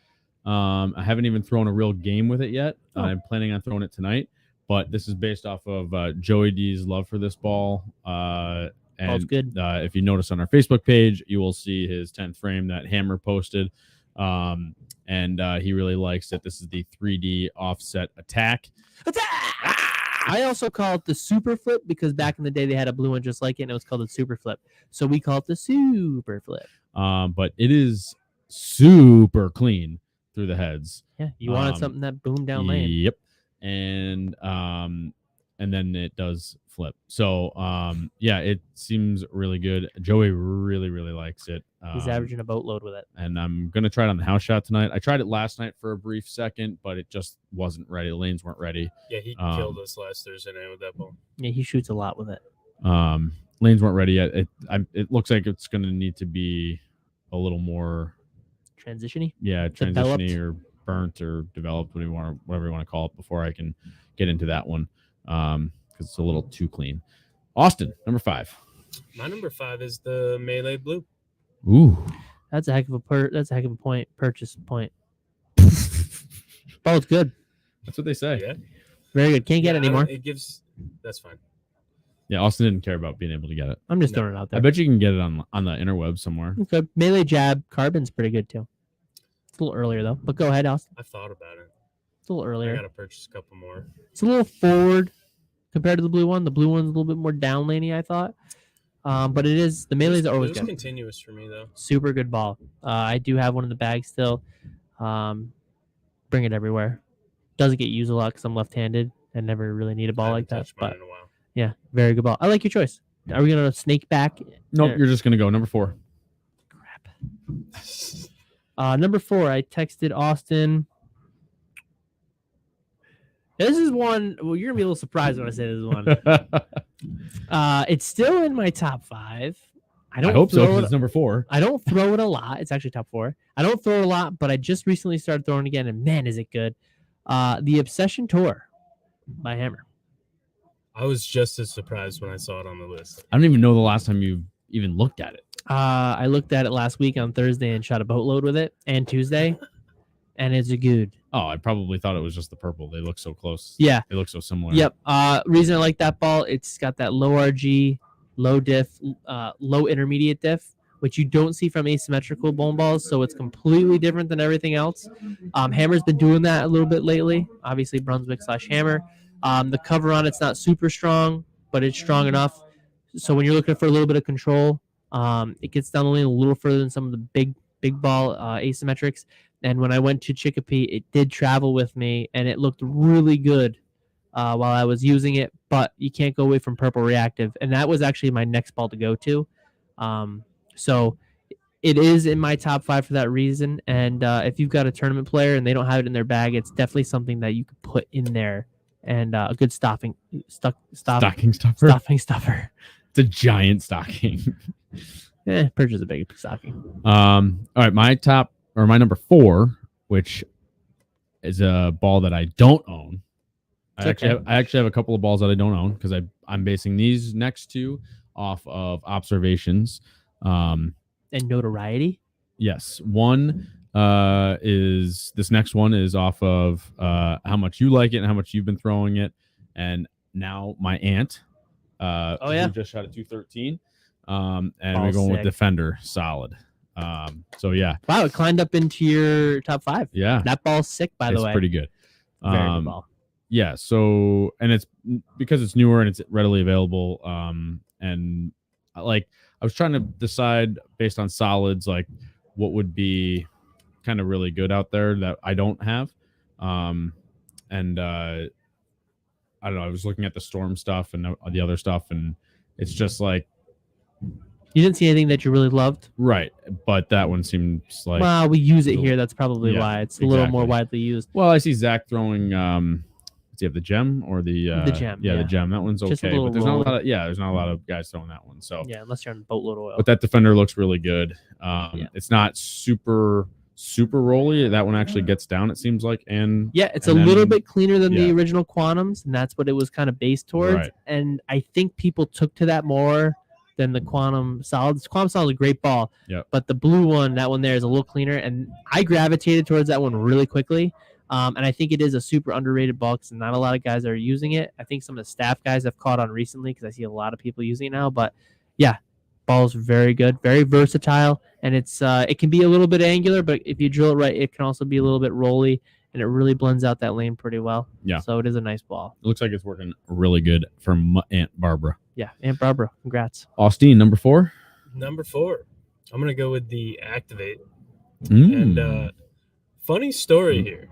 I haven't even thrown a real game with it yet. Oh. I'm planning on throwing it tonight, but this is based off of Joey D's love for this ball. Ball's And good. If you notice on our Facebook page, you will see his 10th frame that Hammer posted. And he really likes it. This is the 3D offset attack. I also call it the Super Flip because back in the day they had a blue one just like it, and it was called the Super Flip. So we call it the Super Flip. But it is super clean through the heads. Yeah, you wanted something that boomed down lane. Yep. And then it does flip. So it seems really good. Joey really, really likes it. He's averaging a boatload with it. And I'm gonna try it on the house shot tonight. I tried it last night for a brief second, but it just wasn't ready. The lanes weren't ready. Yeah, he killed us last Thursday night with that ball. Yeah, he shoots a lot with it. Lanes weren't ready yet. It looks like it's gonna need to be a little more Transition-y? transition-y or burnt or developed, whatever you want to call it, before I can get into that one. Because it's a little too clean. Austin, number 5. My number 5 is the Melee Blue. Ooh. That's a heck of a point. Purchase point. Ball's good. That's what they say. Yeah. Very good. Can't get it anymore. That's fine. Yeah, Austin didn't care about being able to get it. I'm just throwing it out there. I bet you can get it on the interweb somewhere. Okay. Melee Jab Carbon's pretty good too. It's a little earlier though. But go ahead, Austin. I thought about it. It's a little I earlier. got to purchase a couple more. It's a little forward compared to the blue one. The blue one's a little bit more down laney, I thought. But it is the melees are always It was good. continuous for me though. Super good ball. I do have one in the bag still. Bring it everywhere. Doesn't get used a lot because I'm left-handed and never really need a ball like that. Touched mine But in a while. yeah, very good ball. I like your choice. Are we gonna snake back? Nope, you're just gonna go number 4. Crap. Number 4, I texted Austin. This is one. Well, you're gonna be a little surprised when I say this is one. It's still in my top 5. I hope so because it's number 4. I don't throw it a lot. It's actually top 4. I don't throw it a lot, but I just recently started throwing again, and man, is it good. The Obsession Tour by Hammer. I was just as surprised when I saw it on the list. I don't even know the last time you even looked at it. I looked at it last week on Thursday and shot a boatload with it, and Tuesday, and it's good. Oh, I probably thought it was just the purple. They look so close. Yeah. They look so similar. Yep. Reason I like that ball, it's got that low RG, low diff, low intermediate diff, which you don't see from asymmetrical bowling balls. So it's completely different than everything else. Hammer's been doing that a little bit lately. Obviously, Brunswick/Hammer. The cover on it's not super strong, but it's strong enough. So when you're looking for a little bit of control, it gets down the lane a little further than some of the big ball asymmetrics. And when I went to Chicopee, it did travel with me, and it looked really good while I was using it. But you can't go away from Purple Reactive, and that was actually my next ball to go to. So it is in my top 5 for that reason. And if you've got a tournament player and they don't have it in their bag, it's definitely something that you could put in there, and a good stocking stuffer. It's a giant stocking. Purge is a big stocking. All right, my number 4, which is a ball that I don't own. I actually have a couple of balls that I don't own because I'm basing these next 2 off of observations. And notoriety. Yes, one is this next one is off of how much you like it and how much you've been throwing it, and now my aunt. Who just shot a 213. And we're going with Defender solid. So yeah. Wow, it climbed up into your top 5. Yeah. That ball's sick, by the way. It's pretty good. Very good ball. Yeah, so and it's because it's newer and it's readily available. And like I was trying to decide based on solids, like what would be kind of really good out there that I don't have. I don't know. I was looking at the Storm stuff and the other stuff, and it's just like you didn't see anything that you really loved, right? But that one seems like we use it here. That's probably why it's a little more widely used. Well, I see Zach throwing. Does he have the gem or the gem? Yeah, the gem. That one's just okay, but there's not a lot of there's not a lot of guys throwing that one. So yeah, unless you're on boatload oil. But that Defender looks really good. It's not super rolly. That one actually gets down, it seems like, and it's a little bit cleaner than the original Quantums, and that's what it was kind of based towards. Right. And I think people took to that more than the Quantum Solids. Quantum Solid is a great ball, but the blue one, that one there is a little cleaner, and I gravitated towards that one really quickly. And I think it is a super underrated ball because not a lot of guys are using it. I think some of the staff guys have caught on recently because I see a lot of people using it now. But yeah, ball's very good, very versatile, and it's it can be a little bit angular, but if you drill it right, it can also be a little bit rolly, and it really blends out that lane pretty well. Yeah. So it is a nice ball. It looks like it's working really good for Aunt Barbara. Yeah, Aunt Barbara. Congrats. Austin, number 4? Number 4. I'm going to go with the Activate. And funny story here.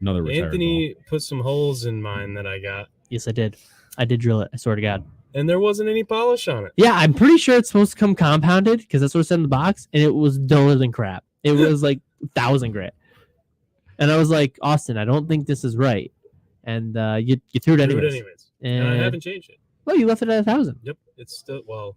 Another Anthony put some holes in mine that I got. Yes, I did. I did drill it. I swear to God. And there wasn't any polish on it. Yeah, I'm pretty sure it's supposed to come compounded because that's what it said in the box, and it was duller than crap. It was like 1,000 grit. And I was like, Austin, I don't think this is right. And you threw it anyways. And I haven't changed it. Well, you left it at 1,000. Yep. It's still,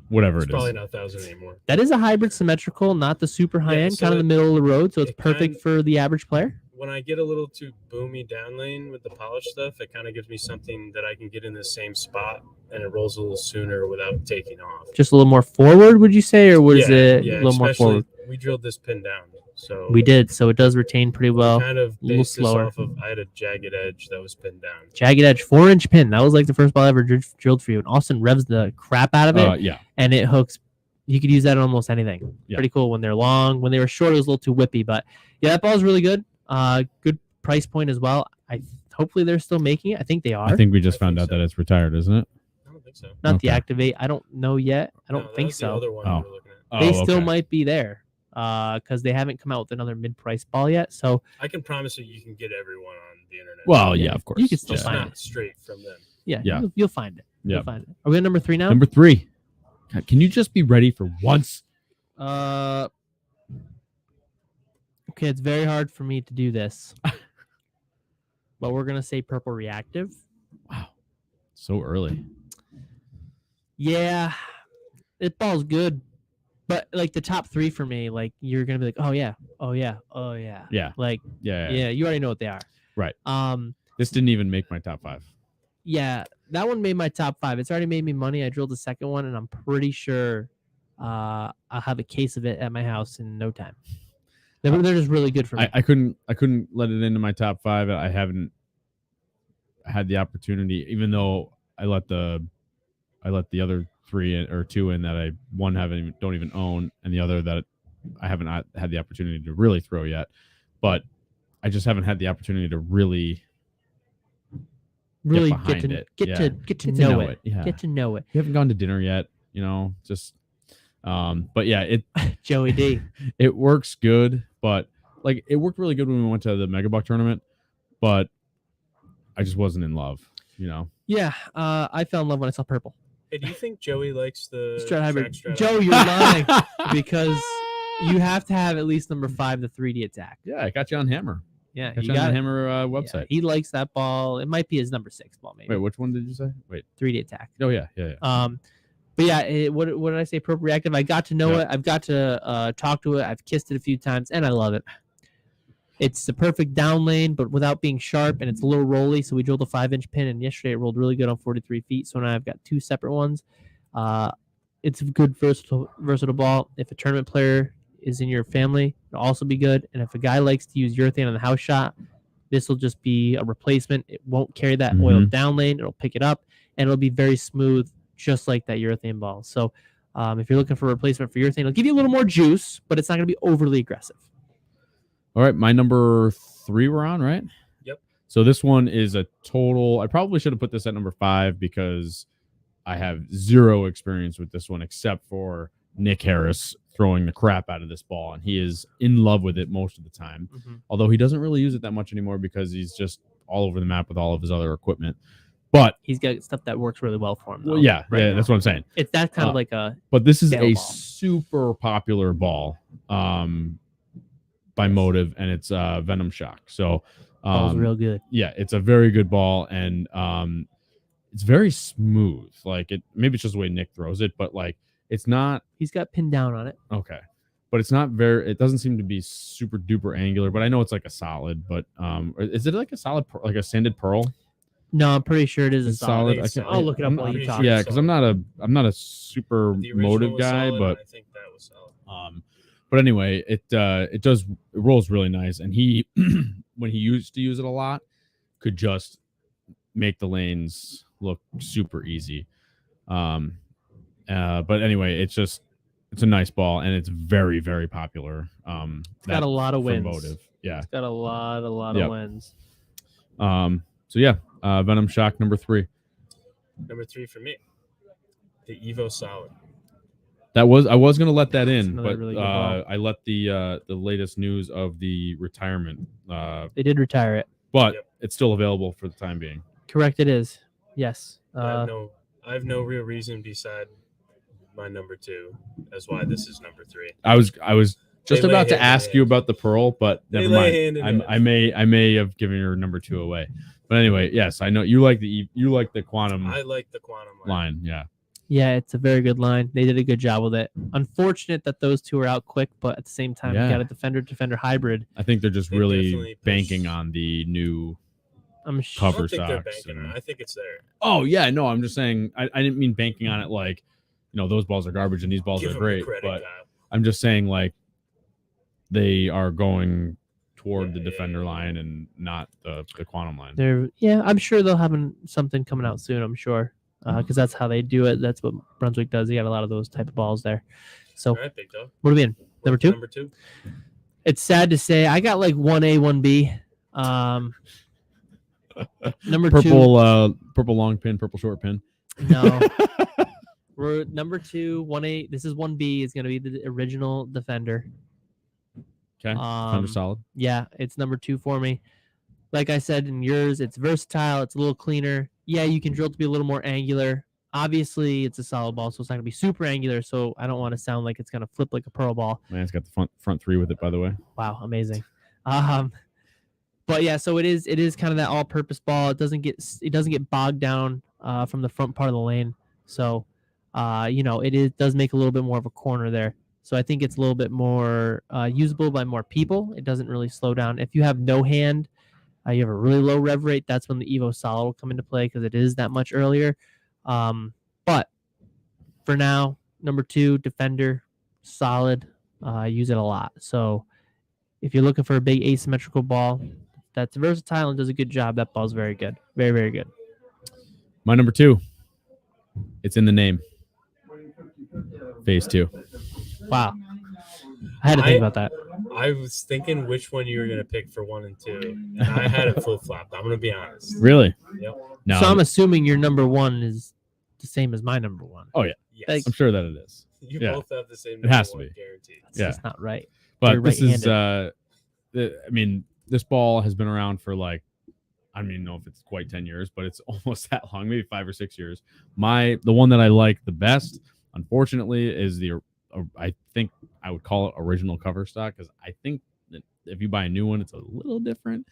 whatever it's it probably is. not 1,000 anymore. That is a hybrid symmetrical, not the super high end, kind of the middle of the road. So it's perfect for the average player. When I get a little too boomy down lane with the polish stuff, it kind of gives me something that I can get in the same spot and it rolls a little sooner without taking off. Just a little more forward, would you say, or was it a little more forward? We drilled this pin down, so we did. So it does retain pretty well. Kind of a little slower. Off of, I had a jagged edge that was pinned down. Jagged edge, 4-inch pin. That was like the first ball I ever drilled for you. And Austin revs the crap out of it. And it hooks. You could use that on almost anything. Pretty cool when they're long. When they were short, it was a little too whippy. But yeah, that ball is really good. Good price point as well. Hopefully they're still making it. I think they are. I think we just found out that it's retired, isn't it? I don't think so. Not the Activate. I don't know yet. I don't think so. The other one we were looking at. They still might be there because they haven't come out with another mid-price ball yet. So I can promise you can get everyone on the internet. Well, yeah, of course. You can still find it straight from them. Yeah. You'll find it. You'll find it. Are we on number 3 now? Number 3. God, can you just be ready for once? Okay, it's very hard for me to do this. But we're going to say Purple Reactive. Wow. So early. Yeah. It ball's good. But like the top 3 for me, like you're going to be like, oh yeah. Yeah. Like, yeah, you already know what they are. Right. This didn't even make my top 5. Yeah. That one made my top 5. It's already made me money. I drilled the second one, and I'm pretty sure I'll have a case of it at my house in no time. They're just really good for me. I couldn't let it into my top 5. I haven't had the opportunity, even though I let the other 3 or 2 in that one don't even own, and the other that I haven't had the opportunity to really throw yet. But I just haven't had the opportunity to really get to know it. Yeah. Get to know it. We haven't gone to dinner yet, just but yeah, it Joey D. It works good, but like it worked really good when we went to the Megabuck tournament, but I just wasn't in love, Yeah, I fell in love when I saw purple. Hey, do you think Joey likes the Strat hybrid? Strat Joe, you're lying because you have to have at least number 5, the 3D attack. Yeah, I got you on Hammer. Yeah, Got you you on got the it. Hammer website. Yeah, he likes that ball. It might be his number 6 ball, maybe. Wait, which one did you say? Wait, 3D attack. oh yeah. But yeah, what did I say? Purple reactive. I got to know it. I've got to talk to it. I've kissed it a few times, and I love it. It's the perfect down lane, but without being sharp, and it's a little rolly. So we drilled a 5-inch pin, and yesterday it rolled really good on 43 feet. So now I've got 2 separate ones. It's a good versatile ball. If a tournament player is in your family, it'll also be good. And if a guy likes to use urethane on the house shot, this will just be a replacement. It won't carry that oil down lane. It'll pick it up, and it'll be very smooth, just like that urethane ball. So if you're looking for a replacement for urethane, it'll give you a little more juice, but it's not going to be overly aggressive. All right, my number 3 we're on, right? Yep. So this one is a total. I probably should have put this at number 5 because I have 0 experience with this one except for Nick Harris throwing the crap out of this ball, and he is in love with it most of the time. Mm-hmm. Although he doesn't really use it that much anymore because he's just all over the map with all of his other equipment. But he's got stuff that works really well for him. Well, yeah, that's what I'm saying. It's that kind of like a. But this is a ball. super popular ball by Motive, and it's Venom Shock. So ball's real good. Yeah, it's a very good ball, and it's very smooth. Like maybe it's just the way Nick throws it, but like it's not. He's got pinned down on it. Okay, but it's not very. It doesn't seem to be super duper angular. But I know it's like a solid. But is it like a solid, like a sanded pearl? No, I'm pretty sure it is a solid. I'll look it up while you talk. Yeah, because I'm not a super Motive guy, solid, but I think that was solid. But anyway, it rolls really nice, and he when he used to use it a lot, could just make the lanes look super easy. But anyway, it's a nice ball, and it's very, very popular. It's got a lot of wins. Motive. Yeah, it's got a lot of wins. So yeah, Venom Shock number 3. Number 3 for me, the Evo Solid. I was gonna let that in, but really I let the latest news of the retirement. They did retire it, but it's still available for the time being. Correct, it is. Yes. I have no real reason beside my number 2 as why this is number 3. I was just about to ask you about the pearl, but never mind. I may have given your number 2 away. But anyway, yes, I know you like the quantum. I like the quantum line. Yeah. Yeah, it's a very good line. They did a good job with it. Unfortunate that those 2 are out quick, but at the same time, you got a defender hybrid. I think they're just really banking on the new cover stocks. I think it's there. Oh yeah, no, I'm just saying. I didn't mean banking on it like, those balls are garbage and these balls are great. But I'm just saying like they are going toward the defender line and not the quantum line. I'm sure they'll have something coming out soon. I'm sure. Because that's how they do it. That's what Brunswick does. They got a lot of those type of balls there. So, right, big dog. What are we in? Number 2? Number 2. It's sad to say I got like 1A, 1B. Number purple long pin, purple short pin. No. We're number 2, 1A. This is 1B. Is going to be the original Defender. Okay. Defender solid. Yeah, it's number 2 for me. Like I said in yours, it's versatile. It's a little cleaner. Yeah, you can drill to be a little more angular. Obviously, it's a solid ball, so it's not going to be super angular, so I don't want to sound like it's going to flip like a pearl ball. Man, it's got the front 3 with it, by the way. Wow, amazing. But yeah, so it is kind of that all-purpose ball. It doesn't get bogged down from the front part of the lane. So, does make a little bit more of a corner there. So I think it's a little bit more usable by more people. It doesn't really slow down. If you have no hand, you have a really low rev rate, that's when the Evo Solid will come into play because it is that much earlier. But for now, number 2, Defender, solid. Use it a lot. So if you're looking for a big asymmetrical ball that's versatile and does a good job, that ball's very good. Very, very good. My number 2. It's in the name. Phase 2. Wow. I had to think about that. I was thinking which one you were going to pick for 1 and 2. And I had it flip-flopped. I'm going to be honest. Really? Yep. No. So I'm assuming your number 1 is the same as my number 1. Oh, yeah. Yes. I'm sure that it is. You Yeah. both have the same It has number to one, be. guaranteed. That's Yeah. just not right. But You're this is, right-handed. this ball has been around for like, I don't even know if it's quite 10 years, but it's almost that long, maybe 5 or 6 years. The one that I like the best, unfortunately, is I think I would call it original cover stock, because I think that if you buy a new one, it's a little different.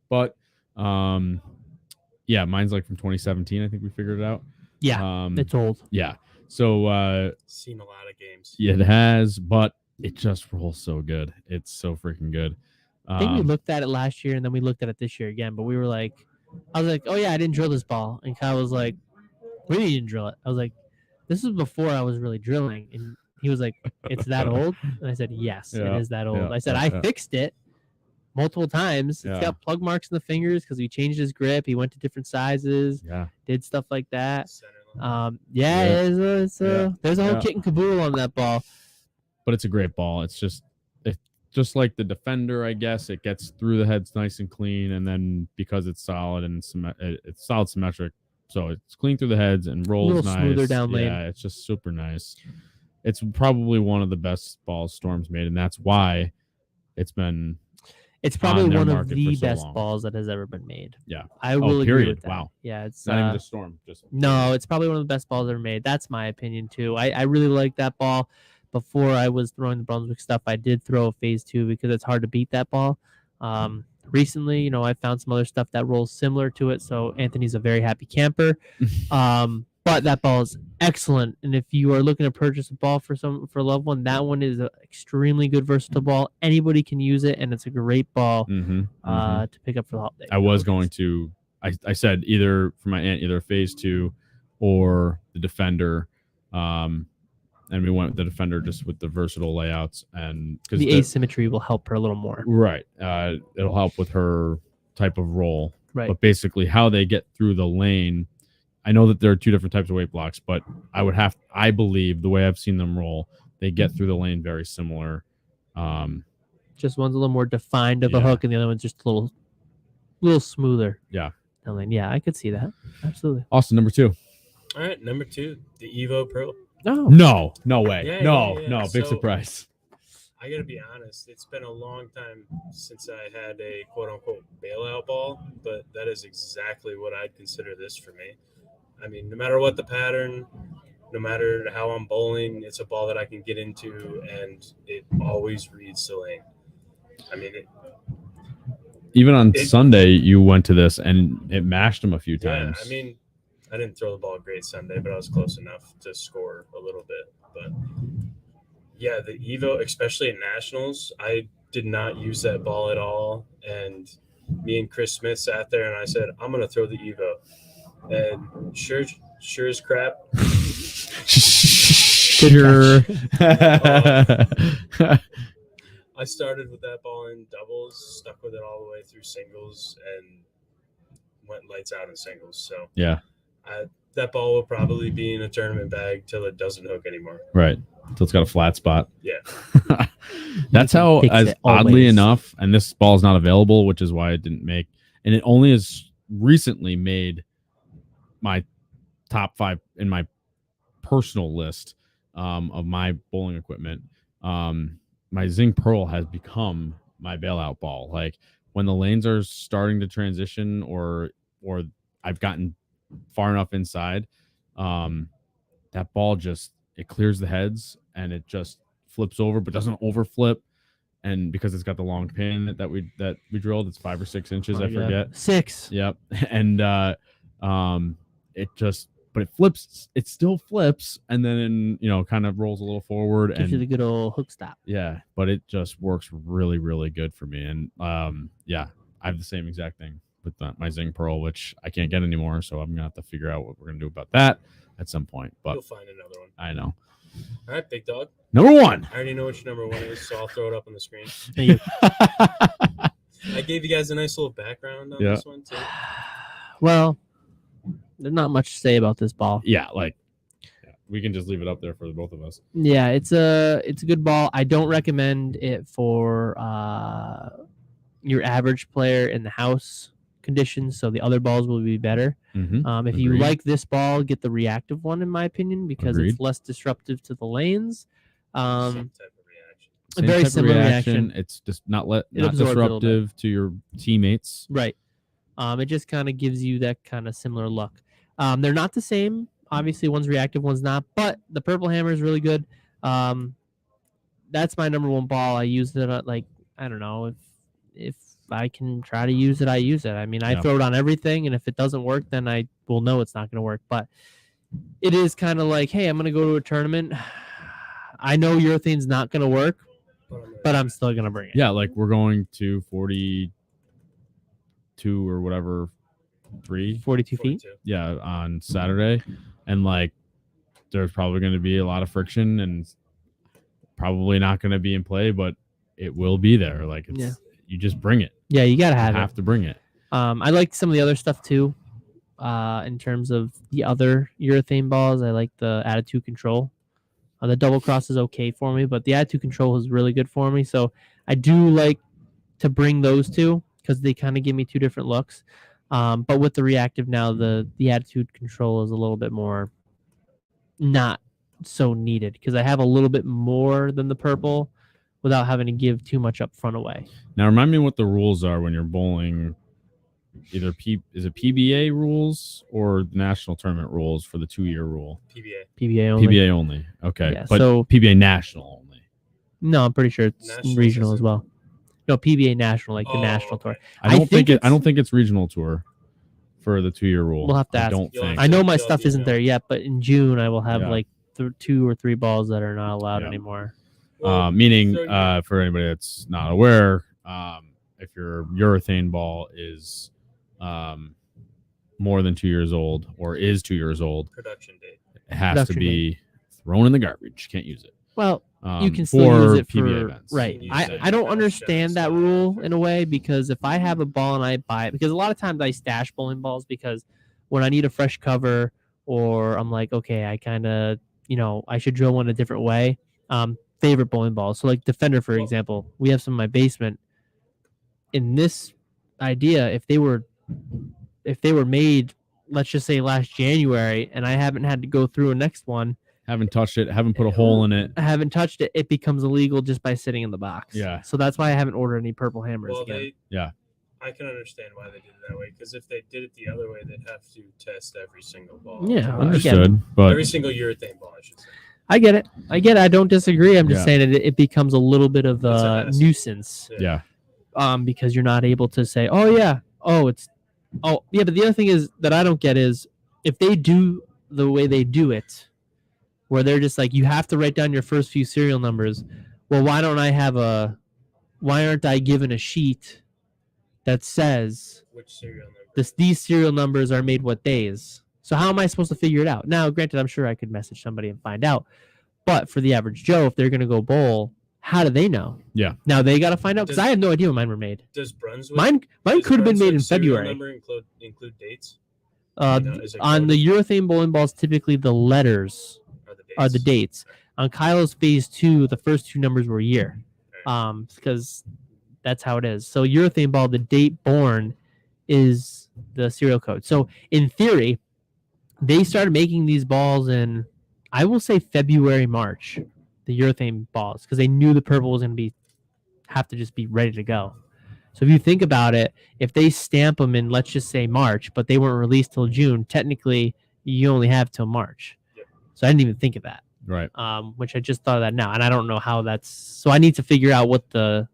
But yeah, mine's like from 2017. I think we figured it out. Yeah, it's old. Yeah. So Seen a lot of games. yeah, it has, but it just rolls so good. It's so freaking good. I think we looked at it last year and then we looked at it this year again, but we were like, I was like, oh yeah, I didn't drill this ball. And Kyle was like, we didn't drill it. I was like, this is before I was really drilling. And he was like, it's that old? And I said, yes, Yeah, it is that old. yeah, I said, yeah, I yeah. fixed it multiple times. It's Yeah. got plug marks in the fingers because he changed his grip. He went to different sizes, Yeah. did stuff like that. Centerline. Yeah, Yeah. there's a whole Yeah. kit and caboodle on that ball. But it's a great ball. It's just like the Defender, I guess. It gets through the heads nice and clean, and then because it's solid and it's solid symmetric, so it's clean through the heads and rolls little nice. smoother down lane. Yeah, it's just super nice. It's probably one of the best balls Storm's made, and that's why it's been. It's probably on their one of market the for so best long. balls that has ever been made. Yeah. I will agree period. with that. Wow. Yeah, it's Not even just Storm. Just no, it's probably one of the best balls ever made. That's my opinion too. I really like that ball. Before I was throwing the Brunswick stuff, I did throw a phase 2 because it's hard to beat that ball. Recently, I found some other stuff that rolls similar to it. So Anthony's a very happy camper. But that ball is excellent. And if you are looking to purchase a ball for a loved one, that one is an extremely good versatile ball. Anybody can use it, and it's a great ball to pick up for the holiday. I was going to. I said either for my aunt, either phase 2 or the Defender. And we went with the Defender just with the versatile layouts, and because the asymmetry will help her a little more. Right. It'll help with her type of roll. Right. But basically how they get through the lane, I know that there are 2 different types of weight blocks, but I believe the way I've seen them roll, they get through the lane very similar. Just one's a little more defined of a Yeah. hook, and the other one's just a little smoother. Yeah. Lane. Yeah, I could see that. Absolutely. Austin, number 2. All right, number 2, the Evo Pro. No. No way. Yeah, no, yeah. no, big So- surprise. I got to be honest, it's been a long time since I had a quote-unquote bailout ball, but that is exactly what I'd consider this for me. I mean, no matter what the pattern, no matter how I'm bowling, it's a ball that I can get into, and it always reads the lane. I mean, Even on Sunday, you went to this and it mashed him a few times. I mean, I didn't throw the ball great Sunday, but I was close enough to score a little bit. But yeah, the Evo, especially at Nationals, I did not use that ball at all. And me and Chris Smith sat there and I said, I'm going to throw the Evo. And sure as crap. Sure. I started with that ball in doubles, stuck with it all the way through singles, and went lights out in singles. So Yeah. that ball will probably be in a tournament bag till it doesn't hook anymore. Right. So it's got a flat spot. Yeah. That's how, fix as it oddly always. enough, and this ball is not available, which is why it didn't make, and it only has recently made my top 5 in my personal list of my bowling equipment. My Zing Pearl has become my bailout ball. Like when the lanes are starting to transition, or I've gotten far enough inside, that ball just, it clears the heads and it just flips over, but doesn't overflip. And because it's got the long pin that we drilled, it's 5 or 6 inches, I forget. 6. Yep. And it just, but it flips, it still flips, and then kind of rolls a little forward. Gives you the good old hook stop. Yeah, but it just works really, really good for me. And yeah, I have the same exact thing with my Zing Pearl, which I can't get anymore. So I'm gonna have to figure out what we're gonna do about that at some point. But You'll find another one. I know. All right, big dog. Number 1. I already know which number 1 is, so I'll throw it up on the screen. Thank you. I gave you guys a nice little background on Yeah. this one too. Well, there's not much to say about this ball. Yeah, we can just leave it up there for the both of us. Yeah, it's a good ball. I don't recommend it for your average player in the house conditions. So the other balls will be better. Mm-hmm. If you like this ball, get the reactive one, in my opinion, because Agreed. it's less disruptive to the lanes. Same type of reaction. Same very type of similar reaction. It's just not absorbs a little disruptive to your teammates. Right. It just kind of gives you that kind of similar look. They're not the same. Obviously, one's reactive, one's not. But the purple hammer is really good. That's my number 1 ball. I used it I don't know if I can try to use it, I use it. I mean, I throw it on everything, and if it doesn't work, then I will know it's not going to work. But it is kind of like, hey, I'm going to go to a tournament. I know urethane's not going to work, but I'm still going to bring it. Yeah, like we're going to 42 or whatever, 42 feet. 42. Yeah, on Saturday, and there's probably going to be a lot of friction and probably not going to be in play, but it will be there. You just bring it. Yeah, you got to You have have it. to bring it. I like some of the other stuff too. In terms of the other urethane balls, I like the attitude control. The double cross is okay for me, but the attitude control is really good for me. So I do like to bring those two because they kind of give me 2 different looks. But with the reactive now, the attitude control is a little bit more not so needed because I have a little bit more than the purple without having to give too much up front away. Now, remind me what the rules are when you're bowling. Either is it PBA rules or the national tournament rules for the 2-year rule? PBA only. PBA only. Okay. Yeah, but so PBA national only. No, I'm pretty sure it's Nationals regional is as well. No, PBA national, like the Oh, national tour. okay. I don't think it's- I don't think it's regional tour for the 2-year rule. We'll have to I ask. don't You'll think. have I know my They'll stuff isn't detail. there yet, but in June I will have Yeah. 2 or 3 balls that are not allowed Yeah. anymore. Well, Meaning, so you- for anybody that's not aware, if your urethane ball is more than 2 years old or is 2 years old, production date. it has Production to be thrown in the garbage. Can't use it. Well, you can still use it PBA for events. right. You can use I it don't for understand that shots, rule in a way because if I have a ball and I buy it, because a lot of times I stash bowling balls because when I need a fresh cover or I'm like, okay, I kind of, I should drill one a different way. Favorite bowling balls. So like Defender, for example, we have some in my basement. In this idea, if they were made, let's just say last January, and I haven't had to go through a next one, Haven't touched it. Haven't put a hole in it. I haven't touched it, it becomes illegal just by sitting in the box. Yeah. So that's why I haven't ordered any purple hammers Well, again. I can understand why they did it that way because if they did it the other way, they'd have to test every single ball. Yeah, I get it. Understood. But Every single urethane ball, I should say. I get it. I don't disagree. I'm just Yeah. saying it becomes a little bit of It's a a hassle. nuisance. yeah. Because you're not able to say, oh yeah, but the other thing is that I don't get is if they do the way they do it, where they're just like, you have to write down your first few serial numbers. Well, why aren't I given a sheet that says Which serial number? these serial numbers are made what days? So how am I supposed to figure it out? Now, granted, I'm sure I could message somebody and find out, but for the average Joe, if they're going to go bowl, how do they know? Yeah. Now they got to find out because Does- I have no idea when mine were made. Does Brunswick? Mine does could have been made in Brunswick serial February. Number include dates? Is it On the urethane bowling balls, typically the letters Or the dates? are the dates. On Kylo's phase 2, the first 2 numbers were year, because that's how it is. So urethane ball, the date born is the serial code. So in theory, they started making these balls in, I will say February, March, the urethane balls, because they knew the purple was going to have to just be ready to go. So if you think about it, if they stamp them in, let's just say March, but they weren't released till June, technically you only have till March. Yep. So I didn't even think of that. Right. Which I just thought of that now, and I don't know how that's. So I need to figure out what the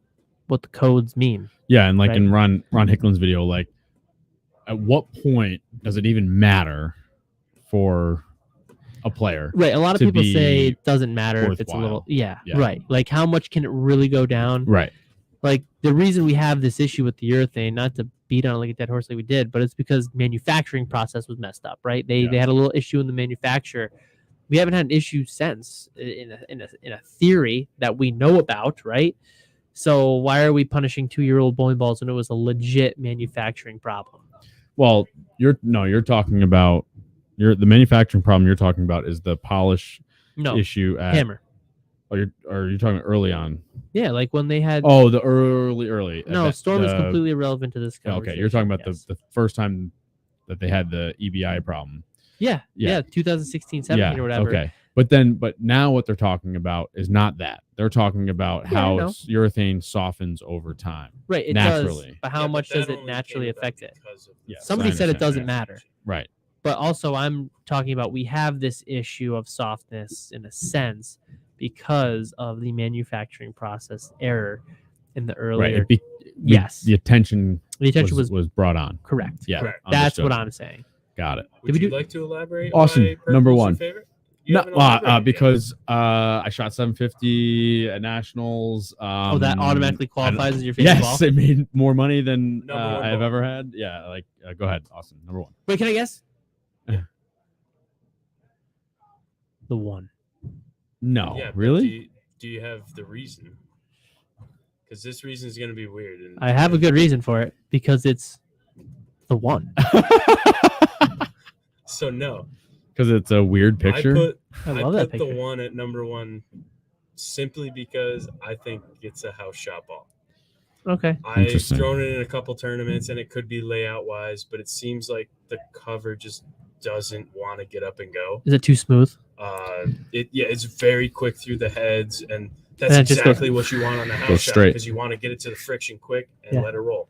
codes mean. Yeah, and Right. in Ron Hicklin's video, at what point does it even matter for a player? Right. A lot of To people say be it doesn't matter if it's a little. worthwhile. Yeah, Yeah. Right. Like how much can it really go down? Right. Like the reason we have this issue with the urethane, not to beat on it like a dead horse like we did, but it's because manufacturing process was messed up. Right. They had a little issue in the manufacture. We haven't had an issue since in a theory that we know about, right? So why are we punishing 2-year-old bowling balls when it was a legit manufacturing problem? Well, you're talking about the manufacturing problem you're talking about is the polish No, issue at hammer. Or you're talking early on. Yeah, like when they had. Oh, the early. No, Storm is completely irrelevant to this conversation. Okay, you're talking about yes. the first time that they had the EBI problem. Yeah, 2016, 17 or whatever. Okay. But now what they're talking about is not that. They're talking about how urethane softens over time. Right, it naturally. does. But how much does it naturally affect it? Yes, somebody said it doesn't matter. Right. But also I'm talking about we have this issue of softness in a sense because of the manufacturing process error in the earlier. Right. Yes. The attention was brought on. Correct. Yeah. Correct. That's what I'm saying. Got it. Would you like to elaborate? Awesome. Number one. No, because I shot 750 at nationals. That automatically qualifies as your favorite ball? Yes, it made more money than I've ever had. Yeah, go ahead. Awesome. Number one. Wait, can I guess? The one. No, yeah, really? Do you have the reason? Because this reason is going to be weird. And I have a good reason for it because it's the one. So no. Because it's a weird picture. I love that picture. picture. The one at number one simply because I think it's a house shot ball. Okay. I've thrown it in a couple tournaments and it could be layout wise, but it seems like the cover just doesn't want to get up and go. Is it too smooth? It's very quick through the heads, and that's exactly what you want on the house shot because you want to get it to the friction quick and let it roll.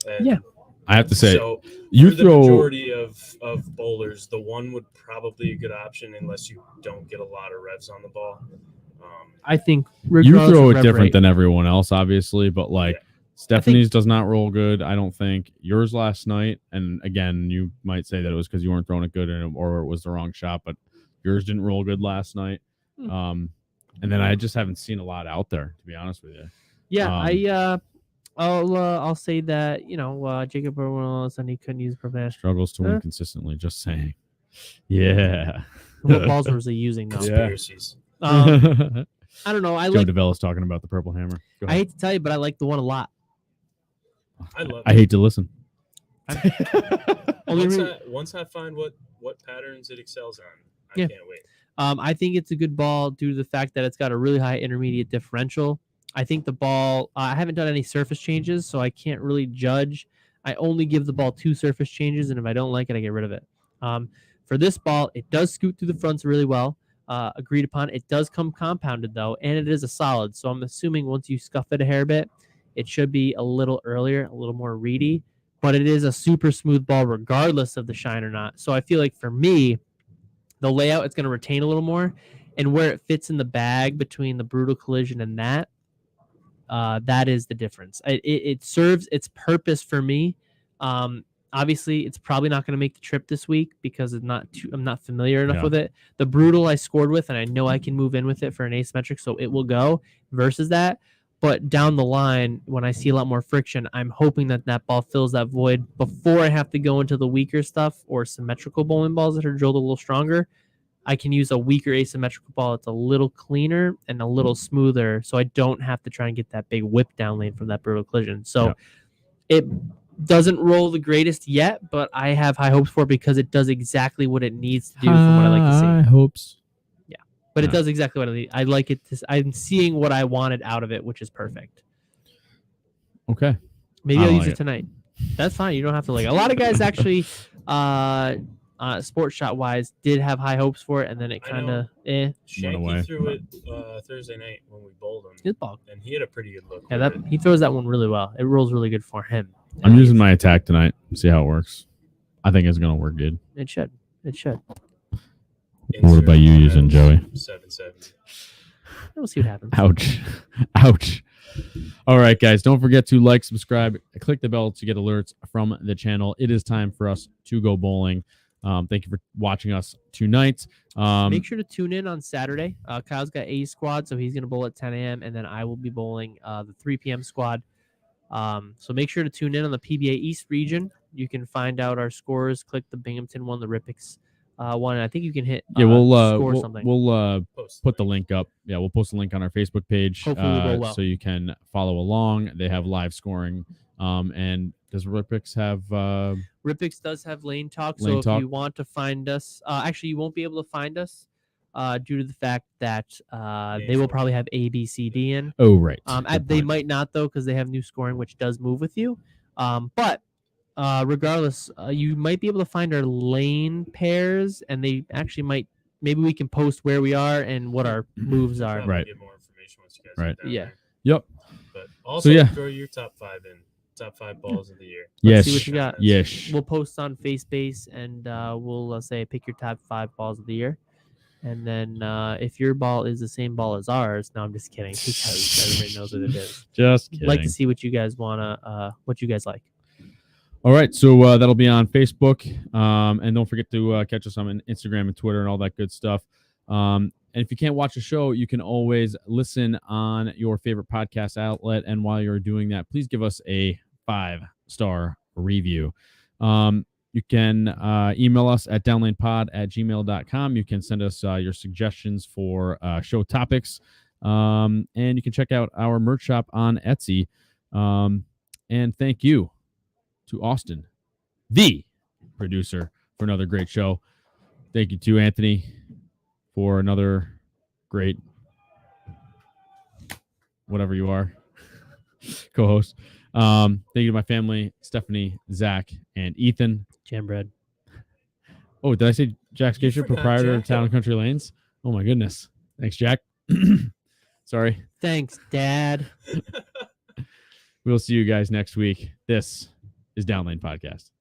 And I have to say, so the majority of bowlers, the one would probably be a good option unless you don't get a lot of revs on the ball. I think you throw it different than everyone else, obviously, but Stephanie's does not roll good. I don't think yours last night. And again, you might say that it was because you weren't throwing it good or it was the wrong shot, but yours didn't roll good last night. And then I just haven't seen a lot out there, to be honest with you. Yeah, I'll say that Jacob and he couldn't use professional struggles to win consistently. Just saying. Yeah. What balls was he using? Conspiracies. I don't know. Joe DeVella's talking about the purple hammer. I hate to tell you, but I like the one a lot. I hate to listen. Once I find what patterns it excels on, I can't wait. I think it's a good ball due to the fact that it's got a really high intermediate differential. I think the ball, I haven't done any surface changes, so I can't really judge. I only give the ball 2 surface changes, and if I don't like it, I get rid of it. For this ball, it does scoot through the fronts really well. Agreed upon. It does come compounded, though, and it is a solid. So I'm assuming once you scuff it a hair bit, it should be a little earlier, a little more reedy. But it is a super smooth ball regardless of the shine or not. So I feel like for me, the layout, it's going to retain a little more. And where it fits in the bag between the brutal collision and that is the difference. It serves its purpose for me. Obviously, it's probably not going to make the trip this week because I'm not familiar enough with it. The brutal I scored with, and I know I can move in with it for an asymmetric, so it will go versus that. But down the line, when I see a lot more friction, I'm hoping that ball fills that void before I have to go into the weaker stuff or symmetrical bowling balls that are drilled a little stronger. I can use a weaker asymmetrical ball that's a little cleaner and a little smoother, so I don't have to try and get that big whip down lane from that brutal collision. So it doesn't roll the greatest yet, but I have high hopes for it because it does exactly what it needs to do from what I like to see. High hopes. Yeah, but it does exactly what I need. I like it. I'm seeing what I wanted out of it, which is perfect. Okay. Maybe I'll use it tonight. That's fine. You don't have to like. A lot of guys actually, sports shot wise, did have high hopes for it, and then it kind of Shanky threw it Thursday night when we bowled him. His ball. And he had a pretty good look. Yeah, he throws that one really well. It rolls really good for him. I'm using my attack tonight. See how it works. I think it's gonna work good. It should. What about you using Joey? 770. We'll see what happens. Ouch. All right, guys. Don't forget to like, subscribe, click the bell to get alerts from the channel. It is time for us to go bowling. Thank you for watching us tonight. Make sure to tune in on Saturday. Kyle's got A squad, so he's going to bowl at 10 a.m., and then I will be bowling the 3 p.m. squad. So make sure to tune in on the PBA East region. You can find out our scores. Click the Binghamton one, the Ripic's one. I think you can hit Yeah, score we'll something. we'll Post put the link up. Yeah, we'll post a link on our Facebook page, Hopefully we roll well. so you can follow along. They have live scoring. And does Ripic have? Ripic does have Lane Talk. Lane So if Talk? you want to find us, actually you won't be able to find us due to the fact that they will probably have A, B, C, D in. Oh, right. They might not though, because they have new scoring, which does move with you. But regardless, you might be able to find our lane pairs, and they actually might. Maybe we can post where we are and what our moves are. Probably Right. Get more information once you guys Right. get down Yeah. there. Yep. But also, yeah. throw your top 5 in. Top 5 balls of the year. Yes. See what you got. Yes. We'll post on FaceBase, and we'll say pick your top 5 balls of the year. And then if your ball is the same ball as ours, no, I'm just kidding, because everybody knows what it is. Just kidding. Like to see what you guys what you guys like. All right, so that'll be on Facebook, and don't forget to catch us on Instagram and Twitter and all that good stuff. And if you can't watch the show, you can always listen on your favorite podcast outlet. And while you're doing that, please give us a 5-star review. You can email us at downlanepod@gmail.com. You can send us your suggestions for show topics, and you can check out our merch shop on Etsy. And thank you to Austin, the producer, for another great show. Thank you to Anthony for another great, whatever you are, co-host. Thank you to my family, Stephanie, Zach, and Ethan. Jam bread. Oh, did I say Jack Scaccia, forgot proprietor of Jack. Town and Country Lanes? Oh my goodness. Thanks, Jack. Sorry. Thanks, Dad. We'll see you guys next week. This is Downlane Podcast.